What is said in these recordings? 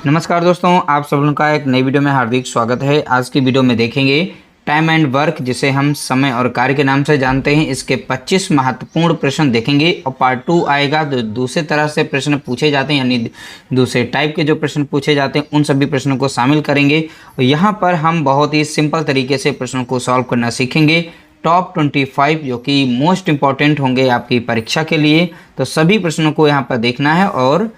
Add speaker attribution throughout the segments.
Speaker 1: नमस्कार दोस्तों, आप सब लोगों का एक नई वीडियो में हार्दिक स्वागत है। आज की वीडियो में देखेंगे टाइम एंड वर्क, जिसे हम समय और कार्य के नाम से जानते हैं। इसके 25 महत्वपूर्ण प्रश्न देखेंगे और पार्ट 2 आएगा। दूसरे तरह से प्रश्न पूछे जाते हैं, यानी दूसरे टाइप के जो प्रश्न पूछे जाते हैं उन सभी प्रश्नों को शामिल करेंगे। और यहाँ पर हम बहुत ही सिंपल तरीके से प्रश्नों को सॉल्व करना सीखेंगे। टॉप 25 जो कि मोस्ट इंपॉर्टेंट होंगे आपकी परीक्षा के लिए, तो सभी प्रश्नों को यहाँ पर देखना है और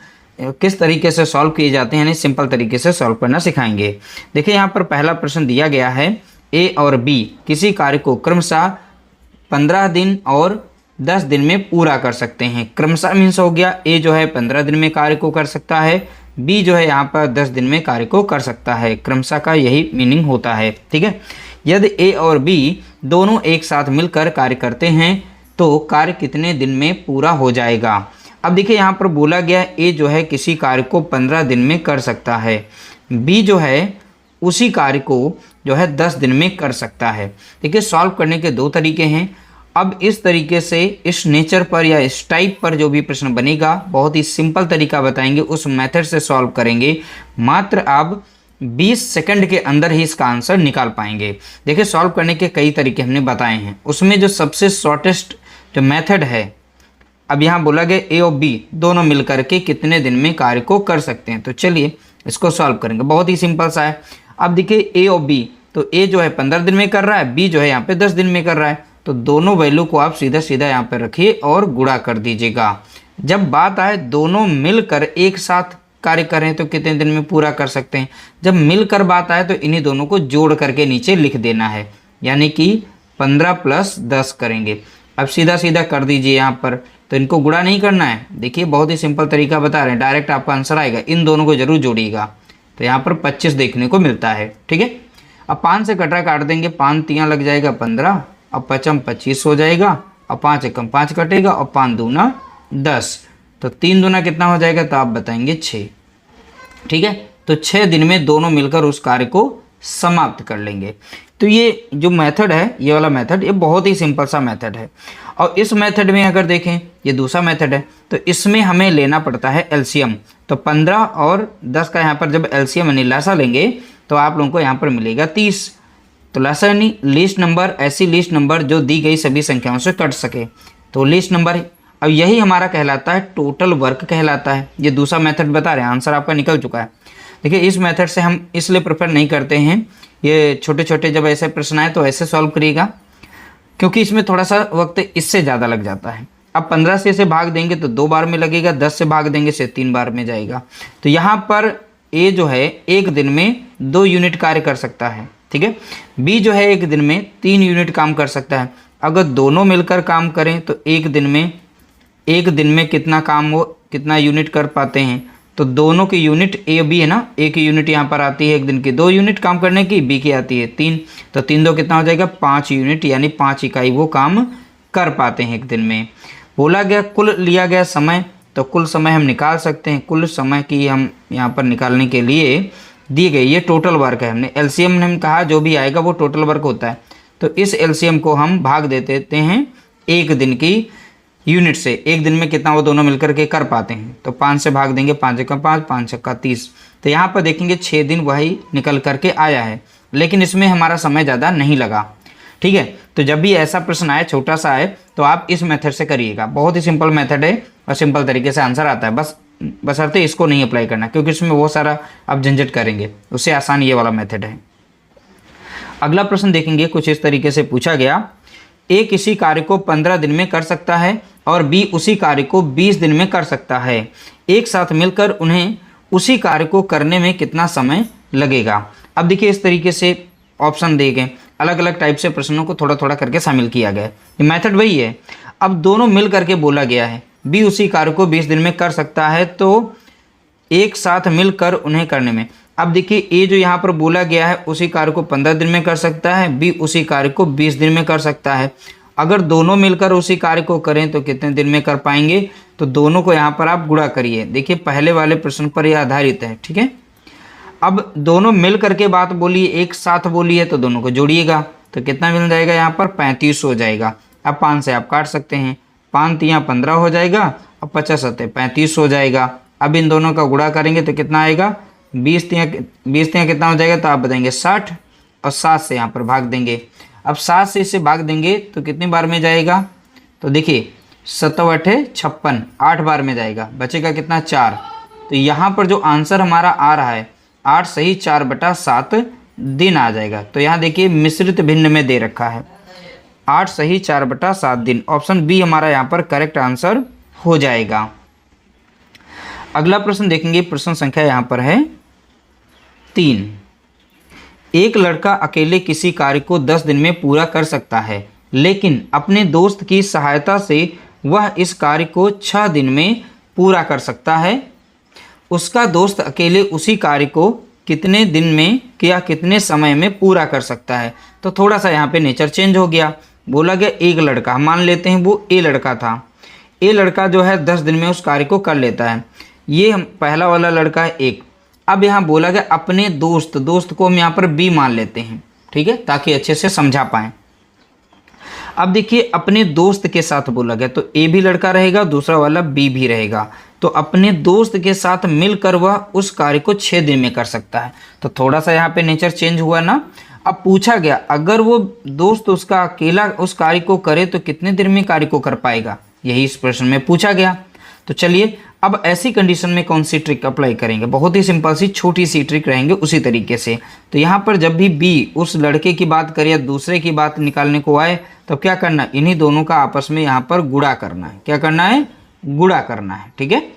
Speaker 1: किस तरीके से सॉल्व किए जाते हैं, यानी सिंपल तरीके से सॉल्व करना सिखाएंगे। देखिए यहाँ पर पहला प्रश्न दिया गया है, ए और बी किसी कार्य को क्रमशः 15 दिन और 10 दिन में पूरा कर सकते हैं। क्रमशः मीन्स हो गया ए जो है 15 दिन में कार्य को कर सकता है, बी जो है यहाँ पर 10 दिन में कार्य को कर सकता है। क्रमशः का यही मीनिंग होता है, ठीक है। यदि ए और बी दोनों एक साथ मिलकर कार्य करते हैं तो कार्य कितने दिन में पूरा हो जाएगा। अब देखिए यहाँ पर बोला गया ए जो है किसी कार्य को 15 दिन में कर सकता है, बी जो है उसी कार्य को जो है 10 दिन में कर सकता है। देखिए सॉल्व करने के दो तरीके हैं। अब इस तरीके से इस नेचर पर या इस टाइप पर जो भी प्रश्न बनेगा बहुत ही सिंपल तरीका बताएंगे, उस मेथड से सॉल्व करेंगे। मात्र आप 20 सेकंड के अंदर ही इसका आंसर निकाल पाएंगे। देखिए सॉल्व करने के कई तरीके हमने बताए हैं, उसमें जो सबसे शॉर्टेस्ट जो मेथड है, अब यहाँ बोला गया ए और बी दोनों मिलकर के कितने दिन में कार्य को कर सकते हैं। तो चलिए इसको सॉल्व करेंगे, बहुत ही सिंपल सा है। अब देखिए ए और बी, तो ए जो है 15 दिन में कर रहा है, बी जो है यहाँ पे 10 दिन में कर रहा है। तो दोनों वैल्यू को आप सीधा सीधा यहाँ पे रखिए और गुणा कर दीजिएगा। जब बात आए दोनों मिलकर एक साथ कार्य करें तो कितने दिन में पूरा कर सकते हैं, जब मिलकर बात आए तो इन्हीं दोनों को जोड़ करके नीचे लिख देना है, यानी कि 15 + 10 करेंगे। अब सीधा सीधा कर दीजिए यहाँ पर, तो इनको गुणा नहीं करना है। देखिए बहुत ही सिंपल तरीका बता रहे हैं, डायरेक्ट आपका आंसर आएगा। इन दोनों को जरूर जोड़िएगा, तो यहाँ पर 25 देखने को मिलता है, ठीक है। अब 5 से कटरा काट देंगे, 5 तियाँ लग जाएगा 15, अब 5 25 हो जाएगा, और 5 एकम 5 कटेगा, और 5 दूना 10, तो 3 दूना कितना हो जाएगा, तो आप बताएंगे 6, ठीक है। तो 6 दिन में दोनों मिलकर उस कार्य को समाप्त कर लेंगे। तो ये जो मेथड है, ये वाला मेथड, ये बहुत ही सिंपल सा मेथड है। और इस मेथड में अगर देखें, ये दूसरा मेथड है, तो इसमें हमें लेना पड़ता है एलसीएम। तो 15 और 10 का यहाँ पर जब एलसीएम यानी लासा लेंगे तो आप लोगों को यहाँ पर मिलेगा 30। तो लासा यानी लीस्ट नंबर, ऐसी लीस्ट नंबर जो दी गई सभी संख्याओं से कट सके, तो लीस्ट नंबर। अब यही हमारा कहलाता है टोटल वर्क कहलाता है। ये दूसरा मेथड बता रहे हैं, आंसर आपका निकल चुका है। देखिए इस मेथड से हम इसलिए प्रेफर नहीं करते हैं, ये छोटे छोटे जब ऐसे प्रश्न आए तो ऐसे सॉल्व करिएगा, क्योंकि इसमें थोड़ा सा वक्त इससे ज़्यादा लग जाता है। अब 15 से इसे भाग देंगे तो 2 बार में लगेगा, 10 से भाग देंगे से 3 बार में जाएगा। तो यहाँ पर ए जो है एक दिन में 2 यूनिट कार्य कर सकता है, ठीक है। बी जो है एक दिन में 3 यूनिट काम कर सकता है। अगर दोनों मिलकर काम करें तो एक दिन में कितना काम वो कितना यूनिट कर पाते हैं, तो दोनों की यूनिट ए बी है ना, ए की यूनिट यहाँ पर आती है एक दिन की 2 यूनिट काम करने की, बी की आती है 3, तो 3 2 कितना हो जाएगा 5 यूनिट, यानी 5 इकाई वो काम कर पाते हैं एक दिन में। बोला गया कुल लिया गया समय, तो कुल समय हम निकाल सकते हैं। कुल समय की हम यहाँ पर निकालने के लिए दी गई ये टोटल वर्क है। हमने एलसीएम ने हम कहा जो भी आएगा वो टोटल वर्क होता है, तो इस एलसीएम को हम भाग दे देते हैं एक दिन की यूनिट से। एक दिन में कितना वो दोनों मिलकर के कर पाते हैं, तो 5 से भाग देंगे, 5 एकम 5, 5 छक्का 30। तो यहाँ पर देखेंगे 6 दिन वही निकल करके आया है, लेकिन इसमें हमारा समय ज़्यादा नहीं लगा, ठीक है। तो जब भी ऐसा प्रश्न आए छोटा सा आए तो आप इस मेथड से करिएगा, बहुत ही सिंपल मेथड है और सिंपल तरीके से आंसर आता है। बशर्ते इसको नहीं अप्लाई करना, क्योंकि इसमें बहुत सारा आप झंझट करेंगे, उससे आसान ये वाला मेथड है। अगला प्रश्न देखेंगे, कुछ इस तरीके से पूछा गया, ए किसी कार्य को 15 दिन में कर सकता है और बी उसी कार्य को 20 दिन में कर सकता है। एक साथ मिलकर उन्हें उसी कार्य को करने में कितना समय लगेगा। अब देखिए इस तरीके से ऑप्शन दिए गए, अलग अलग टाइप से प्रश्नों को थोड़ा थोड़ा करके शामिल किया गया है। ये मेथड वही है। अब दोनों मिल करके बोला गया है बी उसी कार्य को 20 दिन में कर सकता है, तो एक साथ मिलकर उन्हें करने में। अब देखिए ए जो यहाँ पर बोला गया है उसी कार्य को 15 दिन में कर सकता है, बी उसी कार्य को 20 दिन में कर सकता है। अगर दोनों मिलकर उसी कार्य को करें तो कितने दिन में कर पाएंगे, तो दोनों को यहाँ पर आप गुणा करिए। देखिए पहले वाले प्रश्न पर यह आधारित है, ठीक है। अब दोनों मिल करके बात बोली, एक साथ बोली है, तो दोनों को जोड़िएगा, तो कितना मिल जाएगा यहाँ पर 35 हो जाएगा। अब 5 से आप काट सकते हैं, 5 तियाँ 15 हो जाएगा, अब 50 35 हो जाएगा। अब इन दोनों का गुणा करेंगे तो कितना आएगा 20 कितना हो जाएगा, तो आप बताएंगे 60, और 7 से यहाँ पर भाग देंगे। अब 7 से इसे भाग देंगे तो कितनी बार में जाएगा, तो देखिए 7 8 56, 8 बार में जाएगा, बचेगा कितना 4। तो यहाँ पर जो आंसर हमारा आ रहा है 8 सही 4/7 दिन आ जाएगा। तो यहाँ देखिए मिश्रित भिन्न में दे रखा है 8 सही 4/7 दिन। ऑप्शन बी हमारा यहाँ पर करेक्ट आंसर हो जाएगा। अगला प्रश्न देखेंगे, प्रश्न संख्या यहाँ पर है 3। एक लड़का अकेले किसी कार्य को 10 दिन में पूरा कर सकता है, लेकिन अपने दोस्त की सहायता से वह इस कार्य को 6 दिन में पूरा कर सकता है। उसका दोस्त अकेले उसी कार्य को कितने दिन में या कितने समय में पूरा कर सकता है। तो थोड़ा सा यहाँ पे नेचर चेंज हो गया। बोला गया एक लड़का, हम मान लेते हैं वो ए लड़का था। ए लड़का जो है 10 दिन में उस कार्य को कर लेता है। ये हम पहला वाला लड़का है एक। अब यहाँ बोला गया अपने दोस्त को हम यहाँ पर बी मान लेते हैं, ठीक है, ताकि अच्छे से समझा पाएँ। अब देखिए अपने दोस्त के साथ बोला गया, तो ए भी लड़का रहेगा, दूसरा वाला बी भी रहेगा। तो अपने दोस्त के साथ मिलकर वह उस कार्य को 6 दिन में कर सकता है। तो थोड़ा सा यहाँ पे नेचर चेंज हुआ ना। अब पूछा गया अगर वो दोस्त उसका अकेला उस कार्य को करे तो कितने दिन में कार्य को कर पाएगा, यही इस प्रश्न में पूछा गया। तो चलिए अब ऐसी कंडीशन में कौन सी ट्रिक अप्लाई करेंगे, बहुत ही सिंपल सी छोटी सी ट्रिक रहेंगे उसी तरीके से। तो यहाँ पर जब भी बी उस लड़के की बात करे या दूसरे की बात निकालने को आए, तो क्या करना है, इन्हीं दोनों का आपस में यहाँ पर गुणा करना है। क्या करना है, गुणा करना है, ठीक है।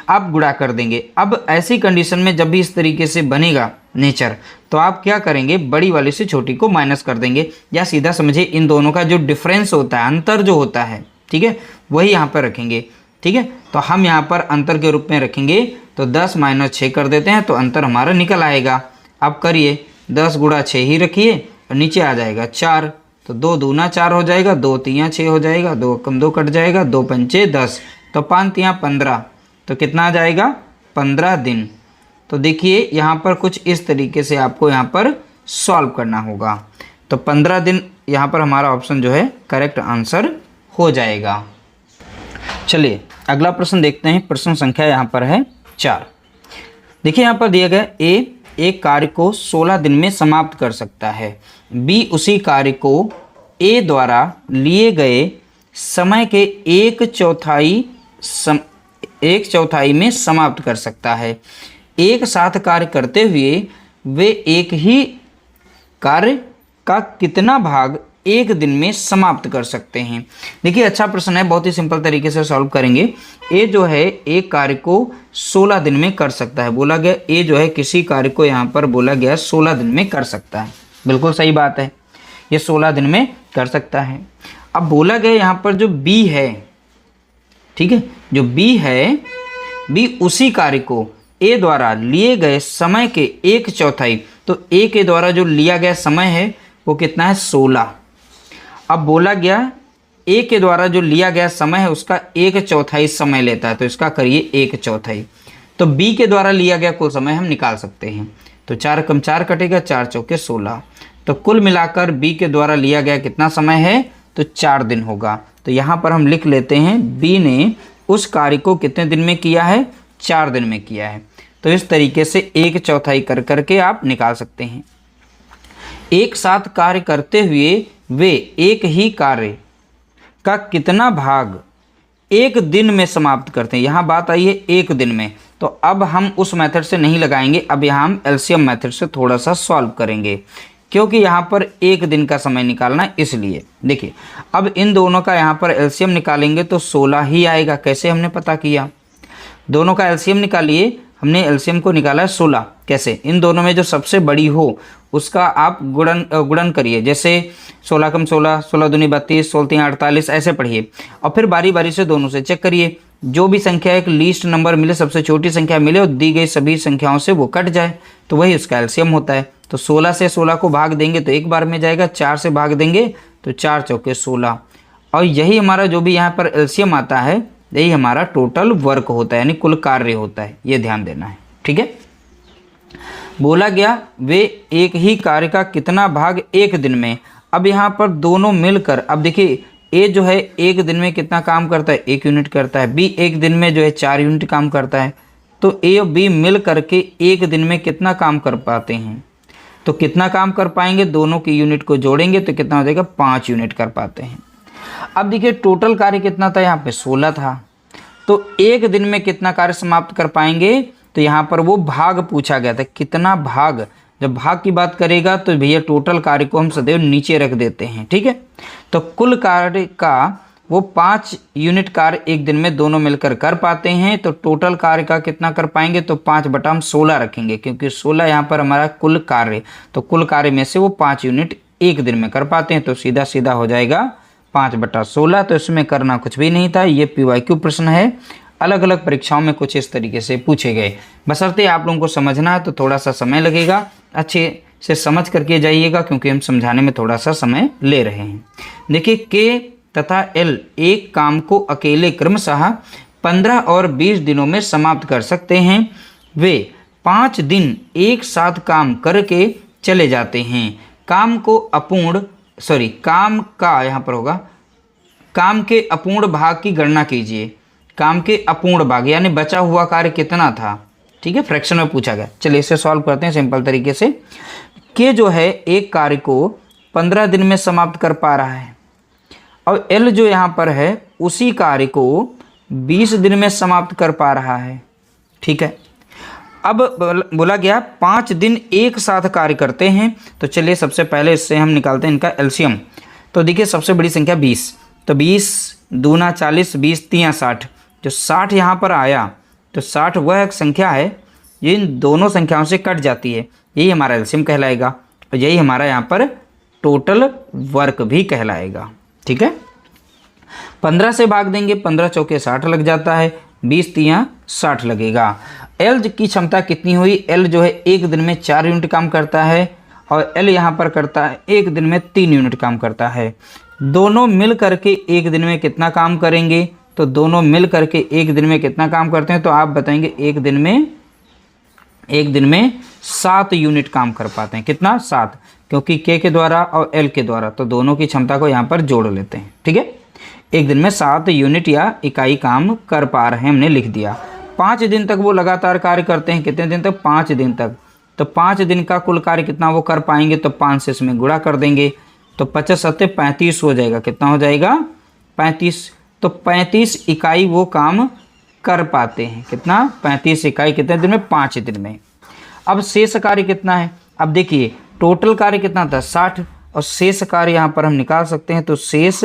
Speaker 1: आप गुणा कर देंगे। अब ऐसी कंडीशन में जब भी इस तरीके से बनेगा नेचर, तो आप क्या करेंगे, बड़ी वाले से छोटी को माइनस कर देंगे, या सीधा समझे इन दोनों का जो डिफरेंस होता है, अंतर जो होता है, ठीक है, वही यहाँ पर रखेंगे, ठीक है। तो हम यहाँ पर अंतर के रूप में रखेंगे, तो 10 - 6 कर देते हैं, तो अंतर हमारा निकल आएगा। अब करिए 10 × 6 ही रखिए, और नीचे आ जाएगा 4, तो 2 दूना 4 हो जाएगा, 2 3 6 हो जाएगा, 2 कम 2 कट जाएगा, 2 पंचे 10, तो 5 3 15, तो कितना आ जाएगा 15 दिन। तो देखिए यहाँ पर कुछ इस तरीके से आपको यहाँ पर सॉल्व करना होगा। तो 15 दिन यहाँ पर हमारा ऑप्शन जो है करेक्ट आंसर हो जाएगा। चलिए अगला प्रश्न देखते हैं। प्रश्न संख्या यहाँ पर है 4। देखिए यहाँ पर दिया गया ए एक कार्य को 16 दिन में समाप्त कर सकता है, बी उसी कार्य को ए द्वारा लिए गए समय के 1/4 में समाप्त कर सकता है। एक साथ कार्य करते हुए वे एक ही कार्य का कितना भाग एक दिन में समाप्त कर सकते हैं। देखिए अच्छा प्रश्न है, बहुत ही सिंपल तरीके से सॉल्व करेंगे। ए जो है एक कार्य को 16 दिन में कर सकता है। बोला गया ए जो है किसी कार्य को यहाँ पर बोला गया 16 दिन में कर सकता है। बिल्कुल सही बात है, ये 16 दिन में कर सकता है। अब बोला गया यहाँ पर जो बी है, ठीक है, जो बी है, बी उसी कार्य को ए द्वारा लिए गए समय के 1/4, तो ए के द्वारा जो लिया गया समय है वो कितना है 16। अब बोला गया ए के द्वारा जो लिया गया समय है उसका 1/4 समय लेता है, तो इसका करिए 1/4। तो बी के द्वारा लिया गया कुल समय हम निकाल सकते हैं। तो 4 कम 4 कटेगा, 4 चौके 16। तो कुल मिलाकर बी के द्वारा लिया गया कितना समय है, तो 4 दिन होगा। तो यहाँ पर हम लिख लेते हैं बी ने उस कार्य को कितने दिन में किया है, 4 दिन में किया है। तो इस तरीके से 1/4 कर करके आप निकाल सकते हैं। एक साथ कार्य करते हुए वे एक ही कार्य का कितना भाग एक दिन में समाप्त करते हैं। यहाँ बात आई है एक दिन में, तो अब हम उस मेथड से नहीं लगाएंगे, अब यहाँ हम एलसीएम मेथड से थोड़ा सा सॉल्व करेंगे, क्योंकि यहाँ पर एक दिन का समय निकालना है इसलिए। देखिए अब इन दोनों का यहाँ पर एलसीएम निकालेंगे तो 16 ही आएगा। कैसे हमने पता किया, दोनों का एलसीएम निकालिए, हमने एलसीएम को निकाला है 16। कैसे, इन दोनों में जो सबसे बड़ी हो उसका आप गुणन करिए, जैसे 16 कम 16, 16 दूनी 32, 16 तीन 48, ऐसे पढ़िए, और फिर बारी बारी से दोनों से चेक करिए। जो भी संख्या एक लीस्ट नंबर मिले, सबसे छोटी संख्या मिले और दी गई सभी संख्याओं से वो कट जाए, तो वही उसका एलसीएम होता है। तो 16 से 16 को भाग देंगे तो एक बार में जाएगा, 4 से भाग देंगे तो 4 चौके 16, और यही हमारा जो भी यहाँ पर एलसीएम आता है, यही हमारा टोटल वर्क होता है, यानी कुल कार्य होता है। ये ध्यान देना है, ठीक है। बोला गया वे एक ही कार्य का कितना भाग एक दिन में। अब यहाँ पर दोनों मिलकर, अब देखिए ए जो है एक दिन में कितना काम करता है, 1 यूनिट करता है, बी एक दिन में जो है 4 यूनिट काम करता है। तो ए और बी मिल करके एक दिन में कितना काम कर पाते हैं? तो कितना काम कर पाएंगे, दोनों की यूनिट को जोड़ेंगे तो कितना हो जाएगा, 5 यूनिट कर पाते हैं। अब देखिए टोटल कार्य कितना था, यहाँ पे 16 था, तो एक दिन में कितना कार्य समाप्त कर पाएंगे? तो यहाँ पर वो भाग पूछा गया था, कितना भाग। जब भाग की बात करेगा तो भैया टोटल कार्य को हम सदैव नीचे रख देते हैं, ठीक है। तो कुल कार्य का वो 5 यूनिट कार्य एक दिन में दोनों मिलकर कर पाते हैं, तो टोटल कार्य का कितना कर पाएंगे? तो 5 बटा हम 16 रखेंगे, क्योंकि 16 यहाँ पर हमारा कुल कार्य, तो कुल कार्य में से वो 5 यूनिट एक दिन में कर पाते हैं, तो सीधा सीधा हो जाएगा 5 बटा 16। तो इसमें करना कुछ भी नहीं था, ये PYQ प्रश्न है, अलग अलग परीक्षाओं में कुछ इस तरीके से पूछे गए। बशर्ते आप लोगों को समझना है तो थोड़ा सा समय लगेगा, अच्छे से समझ करके जाइएगा, क्योंकि हम समझाने में थोड़ा सा समय ले रहे हैं। देखिए K तथा L एक काम को अकेले क्रमशः 15 और 20 दिनों में समाप्त कर सकते हैं। वे 5 दिन एक साथ काम करके चले जाते हैं। काम का यहाँ पर होगा, काम के अपूर्ण भाग की गणना कीजिए। काम के अपूर्ण भाग यानी बचा हुआ कार्य कितना था, ठीक है, फ्रैक्शन में पूछा गया। चलिए इसे सॉल्व करते हैं सिंपल तरीके से। के जो है एक कार्य को 15 दिन में समाप्त कर पा रहा है, और L जो यहाँ पर है उसी कार्य को 20 दिन में समाप्त कर पा रहा है, ठीक है। अब बोला गया 5 दिन एक साथ कार्य करते हैं, तो चलिए सबसे पहले इससे हम निकालते हैं इनका एलसीएम। तो देखिए सबसे बड़ी संख्या 20, तो 20 दूना 40, 20 तियाँ 60, जो 60 यहाँ पर आया, तो 60 वह एक संख्या है ये इन दोनों संख्याओं से कट जाती है, यही हमारा एलसीएम कहलाएगा, और यही हमारा यहाँ पर टोटल वर्क भी कहलाएगा, ठीक है। 15 से भाग देंगे, 15 चौके 60 लग जाता है, 20 तियाँ 60 लगेगा। एल की क्षमता कितनी हुई? एल जो है एक दिन में 4 यूनिट काम करता है, और एल यहाँ पर करता है एक दिन में 3 यूनिट काम करता है। दोनों मिल करके एक दिन में कितना काम करेंगे? तो दोनों मिल करके एक दिन में कितना काम करते हैं? तो आप बताएंगे एक दिन में 7 यूनिट काम कर पाते हैं। कितना? 7, क्योंकि के द्वारा और एल के द्वारा, तो दोनों की क्षमता को यहाँ पर जोड़ लेते हैं, ठीक है। एक दिन में 7 यूनिट या इकाई काम कर पा रहे हैं, हमने लिख दिया। 5 दिन तक वो लगातार कार्य करते हैं, कितने दिन तक? 5 दिन तक। तो 5 दिन का कुल कार्य कितना वो कर पाएंगे? तो 5 से इसमें गुणा कर देंगे, तो 50 सत्ते 35 हो जाएगा। कितना हो जाएगा? 35। तो 35 इकाई वो काम कर पाते हैं। कितना? 35 इकाई कितने दिन में? 5 दिन में। अब शेष कार्य कितना है? अब देखिए टोटल कार्य कितना था? 60, और शेष कार्य यहाँ पर हम निकाल सकते हैं। तो शेष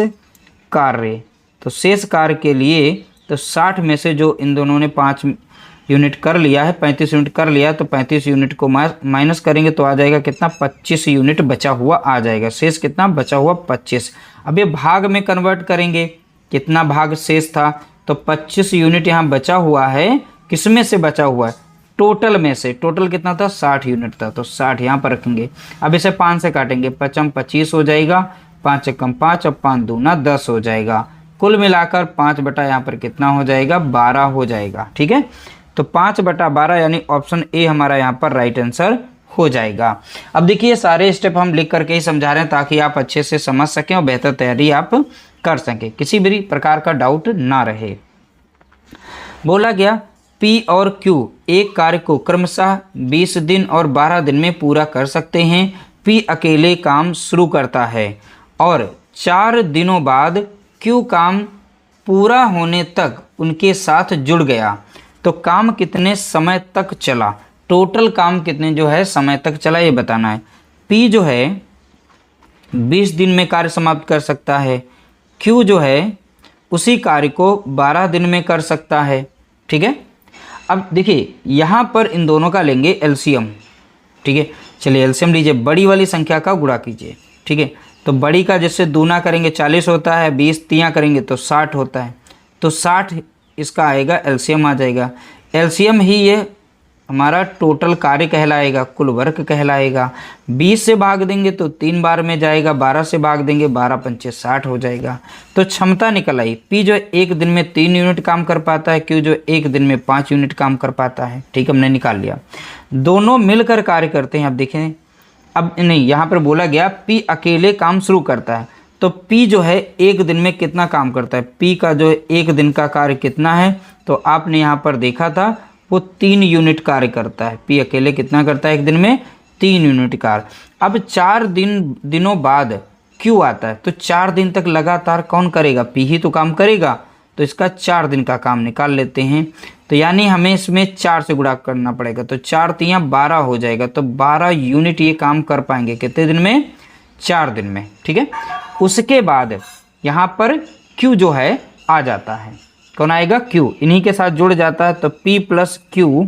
Speaker 1: कार्य के लिए तो 60 में से जो इन दोनों ने 5 यूनिट कर लिया है, 35 यूनिट कर लिया, तो 35 यूनिट को माइनस करेंगे तो आ जाएगा कितना? 25 यूनिट बचा हुआ आ जाएगा। शेष कितना बचा हुआ? 25। अब ये भाग में कन्वर्ट करेंगे, कितना भाग शेष था? तो 25 यूनिट यहाँ बचा हुआ है। किस में से बचा हुआ है? टोटल में से। टोटल कितना था? 60 यूनिट था, तो 60 यहाँ पर रखेंगे। अब इसे 5 से काटेंगे, 5 25 हो जाएगा, 5 एकम 5 और 5 दूना 10 हो जाएगा। कुल मिलाकर 5 बटा यहाँ पर कितना हो जाएगा? 12 हो जाएगा, ठीक है। तो 5 बटा 12 यानी ऑप्शन ए हमारा यहाँ पर राइट आंसर हो जाएगा। अब देखिए सारे स्टेप हम लिख करके ही समझा रहे हैं ताकि आप अच्छे से समझ सकें और बेहतर तैयारी आप कर सकें, किसी भी प्रकार का डाउट ना रहे। बोला गया P और Q एक कार्य को क्रमशः 20 दिन और 12 दिन में पूरा कर सकते हैं। P अकेले काम शुरू करता है और 4 दिनों बाद Q काम पूरा होने तक उनके साथ जुड़ गया, तो काम कितने समय तक चला? टोटल काम कितने जो है समय तक चला ये बताना है। P जो है 20 दिन में कार्य समाप्त कर सकता है, Q जो है उसी कार्य को 12 दिन में कर सकता है, ठीक है। अब देखिए यहाँ पर इन दोनों का लेंगे एलसीएम, ठीक है। चलिए एलसीएम लीजिए, बड़ी वाली संख्या का गुणा कीजिए, ठीक है। तो बड़ी का जिससे दूना करेंगे 40 होता है, 20 तियाँ करेंगे तो 60 होता है, तो 60 इसका आएगा, एलसीएम आ जाएगा। एलसीएम ही ये हमारा टोटल कार्य कहलाएगा, कुल वर्क कहलाएगा। 20 से भाग देंगे तो 3 बार में जाएगा, 12 से भाग देंगे 12 पंचे 60 हो जाएगा। तो क्षमता निकल आई। P जो एक दिन में 3 यूनिट काम कर पाता है, Q जो एक दिन में 5 यूनिट काम कर पाता है, ठीक, हमने निकाल लिया। दोनों मिलकर कार्य करते हैं। अब देखें, अब नहीं, यहाँ पर बोला गया P अकेले काम शुरू करता है, तो P जो है एक दिन में कितना काम करता है? P का जो एक दिन का कार्य कितना है? तो आपने यहाँ पर देखा था वो 3 यूनिट कार्य करता है। पी अकेले कितना करता है एक दिन में? 3 यूनिट कार्य। अब 4 दिनों बाद क्यू आता है, तो 4 दिन तक लगातार कौन करेगा? पी ही तो काम करेगा। तो इसका 4 दिन का काम निकाल लेते हैं। तो यानी हमें इसमें 4 से गुणा करना पड़ेगा, तो 4 तियां 12 हो जाएगा। तो 12 यूनिट ये काम कर पाएंगे कितने दिन में? 4 दिन में। ठीक है, उसके बाद यहाँ पर Q जो है आ जाता है। कौन आएगा? Q, इन्हीं के साथ जुड़ जाता है। तो P प्लस Q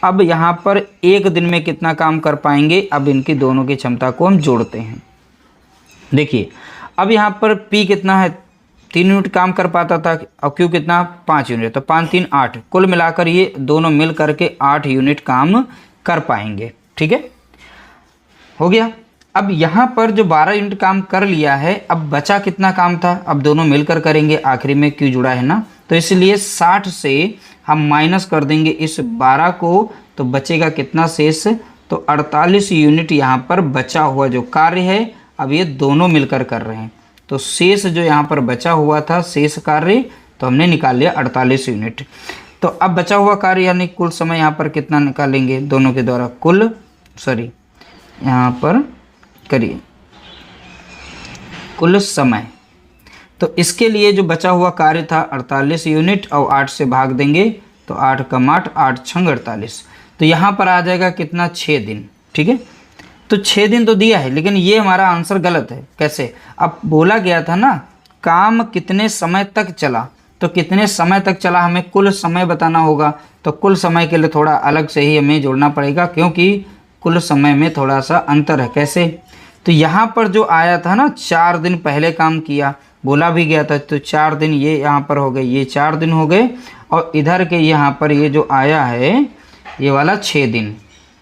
Speaker 1: अब यहाँ पर एक दिन में कितना काम कर पाएंगे? अब इनकी दोनों की क्षमता को हम जोड़ते हैं। देखिए अब यहाँ पर P कितना है? 3 यूनिट काम कर पाता था और Q कितना? 5 यूनिट। तो 5 3 8, कुल मिलाकर ये दोनों मिल करके 8 यूनिट काम कर पाएंगे। ठीक है, हो गया। अब यहाँ पर जो 12 यूनिट काम कर लिया है, अब बचा कितना काम था? अब दोनों मिलकर करेंगे, आखिरी में Q जुड़ा है ना, तो इसलिए 60 से हम माइनस कर देंगे इस 12 को, तो बचेगा कितना शेष? तो 48 यूनिट यहाँ पर बचा हुआ जो कार्य है अब ये दोनों मिलकर कर रहे हैं। तो शेष जो यहाँ पर बचा हुआ था शेष कार्य, तो हमने निकाल लिया 48 यूनिट। तो अब बचा हुआ कार्य यानी कुल समय यहाँ पर कितना निकालेंगे दोनों के द्वारा? यहाँ पर करिए कुल समय। तो इसके लिए जो बचा हुआ कार्य था 48 यूनिट और 8 से भाग देंगे, तो 8 कम 8, 8 छंग 48। तो यहाँ पर आ जाएगा कितना? 6 दिन। ठीक है, तो 6 दिन तो दिया है, लेकिन ये हमारा आंसर गलत है। कैसे? अब बोला गया था ना काम कितने समय तक चला, तो कितने समय तक चला हमें कुल समय बताना होगा। तो कुल समय के लिए थोड़ा अलग से ही हमें जोड़ना पड़ेगा, क्योंकि कुल समय में थोड़ा सा अंतर है। कैसे? तो यहाँ पर जो आया था ना 4 दिन पहले काम किया, बोला भी गया था, तो 4 दिन ये यहाँ पर हो गए, ये 4 दिन हो गए, और इधर के यहाँ पर ये जो आया है ये वाला 6 दिन।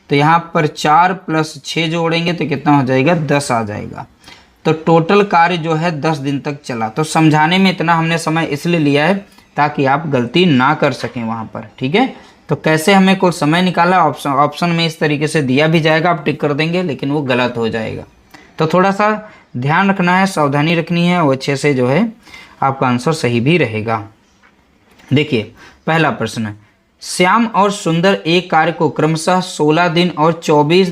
Speaker 1: तो यहाँ पर 4 प्लस 6 जोड़ेंगे तो कितना हो जाएगा? 10 आ जाएगा। तो टोटल कार्य जो है 10 दिन तक चला। तो समझाने में इतना हमने समय इसलिए लिया है ताकि आप गलती ना कर सकें वहाँ पर। ठीक है, तो कैसे हमें कुल समय निकाला? ऑप्शन में इस तरीके से दिया भी जाएगा, आप टिक कर देंगे, लेकिन वो गलत हो जाएगा। तो थोड़ा सा ध्यान रखना है, सावधानी रखनी है, और अच्छे से जो है आपका आंसर सही भी रहेगा। देखिए पहला प्रश्न, श्याम और सुंदर एक कार्य को क्रमशः 16 दिन और 24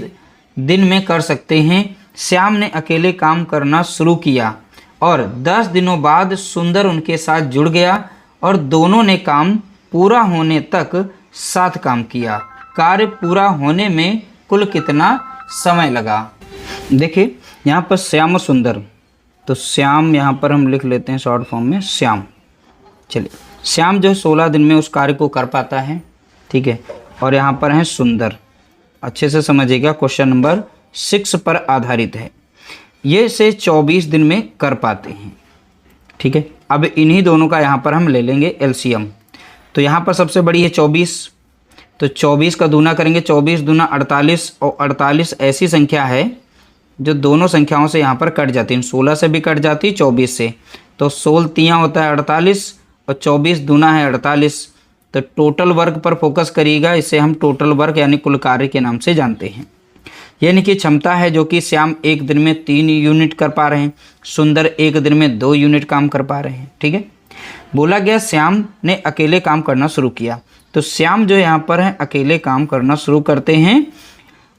Speaker 1: दिन में कर सकते हैं। श्याम ने अकेले काम करना शुरू किया और 10 दिनों बाद सुंदर उनके साथ जुड़ गया और दोनों ने काम पूरा होने तक साथ काम किया। कार्य पूरा होने में कुल कितना समय लगा? देखिए यहाँ पर श्याम और सुंदर, तो श्याम यहाँ पर हम लिख लेते हैं शॉर्ट फॉर्म में श्याम। चलिए, श्याम जो 16 दिन में उस कार्य को कर पाता है। ठीक है, और यहाँ पर है सुंदर। अच्छे से समझिएगा, क्वेश्चन नंबर 6 पर आधारित है। ये से 24 दिन में कर पाते हैं। ठीक है, अब इन्हीं दोनों का यहाँ पर हम ले लेंगे एलसीएम। तो यहाँ पर सबसे बड़ी है 24, तो 24 का दूना करेंगे, 24 दूना 48, और 48 ऐसी संख्या है जो दोनों संख्याओं से यहाँ पर कट जाती है। 16 से भी कट जाती है, 24 से। तो 16 तियाँ होता है 48 और 24 दूना है 48। तो टोटल वर्क पर फोकस करिएगा, इसे हम टोटल वर्क यानी कुल कार्य के नाम से जानते हैं। यानी कि क्षमता है जो कि श्याम एक दिन में 3 यूनिट कर पा रहे हैं, सुंदर एक दिन में 2 यूनिट काम कर पा रहे हैं। ठीक है, बोला गया श्याम ने अकेले काम करना शुरू किया। तो श्याम जो यहाँ पर है अकेले काम करना शुरू करते हैं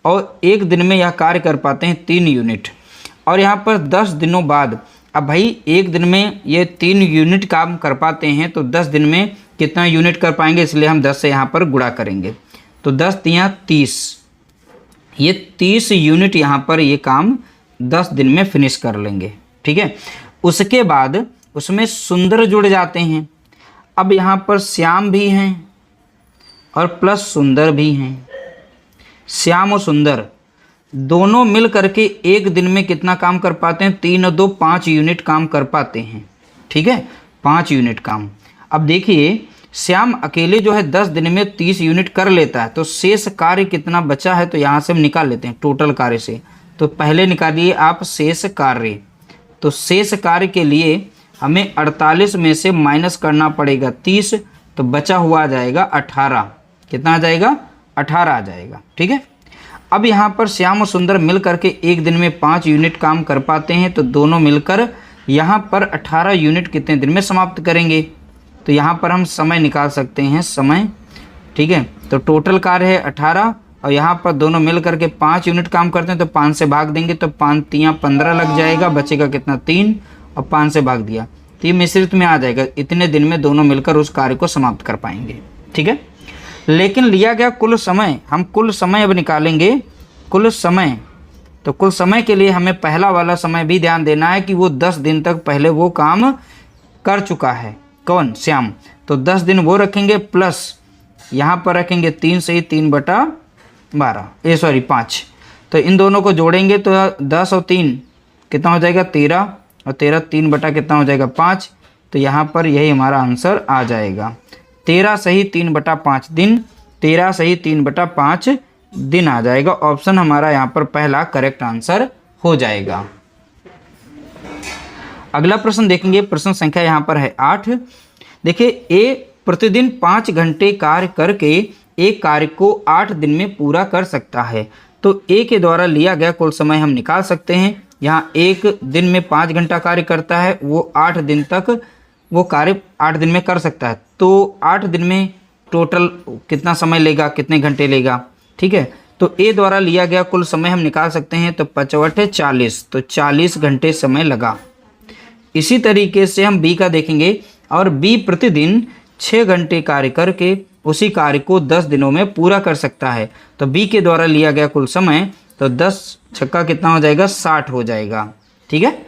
Speaker 1: और एक दिन में यह कार्य कर पाते हैं 3 यूनिट। और यहाँ पर 10 दिनों बाद, अब भाई एक दिन में ये 3 यूनिट काम कर पाते हैं, तो 10 दिन में कितना यूनिट कर पाएंगे, इसलिए हम 10 से यहाँ पर गुणा करेंगे। तो 10 तियाँ 30, ये 30 यूनिट यहाँ पर ये काम 10 दिन में फिनिश कर लेंगे। ठीक है, उसके बाद उसमें सुंदर जुड़ जाते हैं। अब यहाँ पर श्याम भी हैं और प्लस सुंदर भी हैं। श्याम और सुंदर दोनों मिल करके एक दिन में कितना काम कर पाते हैं? 3 और 2 5 यूनिट काम कर पाते हैं। ठीक है, 5 यूनिट काम। अब देखिए श्याम अकेले जो है 10 दिन में 30 यूनिट कर लेता है, तो शेष कार्य कितना बचा है, तो यहाँ से हम निकाल लेते हैं टोटल कार्य से। तो पहले निकालिए आप शेष कार्य। तो शेष कार्य के लिए हमें 48 में से माइनस करना पड़ेगा 30, तो बचा हुआ आ जाएगा 18। कितना आ जाएगा? 18 आ जाएगा। ठीक है, अब यहाँ पर श्याम और सुंदर मिल करके एक दिन में 5 यूनिट काम कर पाते हैं, तो दोनों मिलकर यहाँ पर 18 यूनिट कितने दिन में समाप्त करेंगे? तो यहाँ पर हम समय निकाल सकते हैं। समय ठीक है। तो टोटल कार्य है 18 और यहाँ पर दोनों मिल करके 5 यूनिट काम करते हैं, तो 5 से भाग देंगे तो 5 तियाँ 15 लग जाएगा, बचेगा कितना 3, और 5 से भाग दिया तो ये मिश्रित में आ जाएगा। इतने दिन में दोनों मिलकर उस कार्य को समाप्त कर पाएंगे, ठीक है। लेकिन लिया गया कुल समय, हम कुल समय अब निकालेंगे, कुल समय। तो कुल समय के लिए हमें पहला वाला समय भी ध्यान देना है कि वो 10 दिन तक पहले वो काम कर चुका है। कौन? श्याम। तो 10 दिन वो रखेंगे, प्लस यहाँ पर रखेंगे 3 से ही 3/12 5। तो इन दोनों को जोड़ेंगे तो 10 और 3 कितना हो जाएगा 13, और 13 3 बटा कितना हो जाएगा 5। तो यहाँ पर यही हमारा आंसर आ जाएगा, 13 सही 3/5 दिन, 13 सही 3/5 दिन आ जाएगा। ऑप्शन हमारा यहाँ पर पहला करेक्ट आंसर हो जाएगा। अगला प्रश्न देखेंगे, प्रश्न संख्या यहाँ पर है 8। देखिए, ए प्रतिदिन 5 घंटे कार्य करके एक कार्य को 8 दिन में पूरा कर सकता है। तो ए के द्वारा लिया गया कुल समय हम निकाल सकते हैं। यहाँ एक दिन में 5 घंटा कार्य करता है, वो 8 दिन तक वो कार्य 8 दिन में कर सकता है। तो 8 दिन में टोटल कितना समय लेगा, कितने घंटे लेगा, ठीक है। तो ए द्वारा लिया गया कुल समय हम निकाल सकते हैं। तो 55 40, तो 40 घंटे समय लगा। इसी तरीके से हम बी का देखेंगे, और बी प्रतिदिन 6 घंटे कार्य करके उसी कार्य को 10 दिनों में पूरा कर सकता है। तो बी के द्वारा लिया गया कुल समय, तो 10 छक्का कितना हो जाएगा 60 हो जाएगा, ठीक है।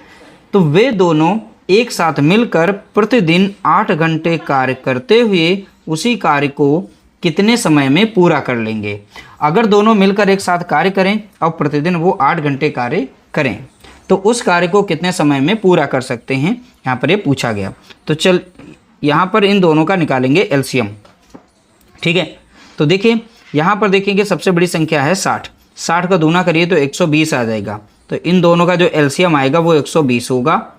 Speaker 1: तो वे दोनों एक साथ मिलकर प्रतिदिन 8 घंटे कार्य करते हुए उसी कार्य को कितने समय में पूरा कर लेंगे। अगर दोनों मिलकर एक साथ कार्य करें और प्रतिदिन वो 8 घंटे कार्य करें, तो उस कार्य को कितने समय में पूरा कर सकते हैं, यहाँ पर ये पूछा गया। तो चल यहाँ पर इन दोनों का निकालेंगे एलसीएम, ठीक है। तो देखिए यहाँ पर देखेंगे सबसे बड़ी संख्या है 60, 60 का दूना करिए तो 120 आ जाएगा। तो इन दोनों का जो एलसीएम आएगा वो 120 होगा।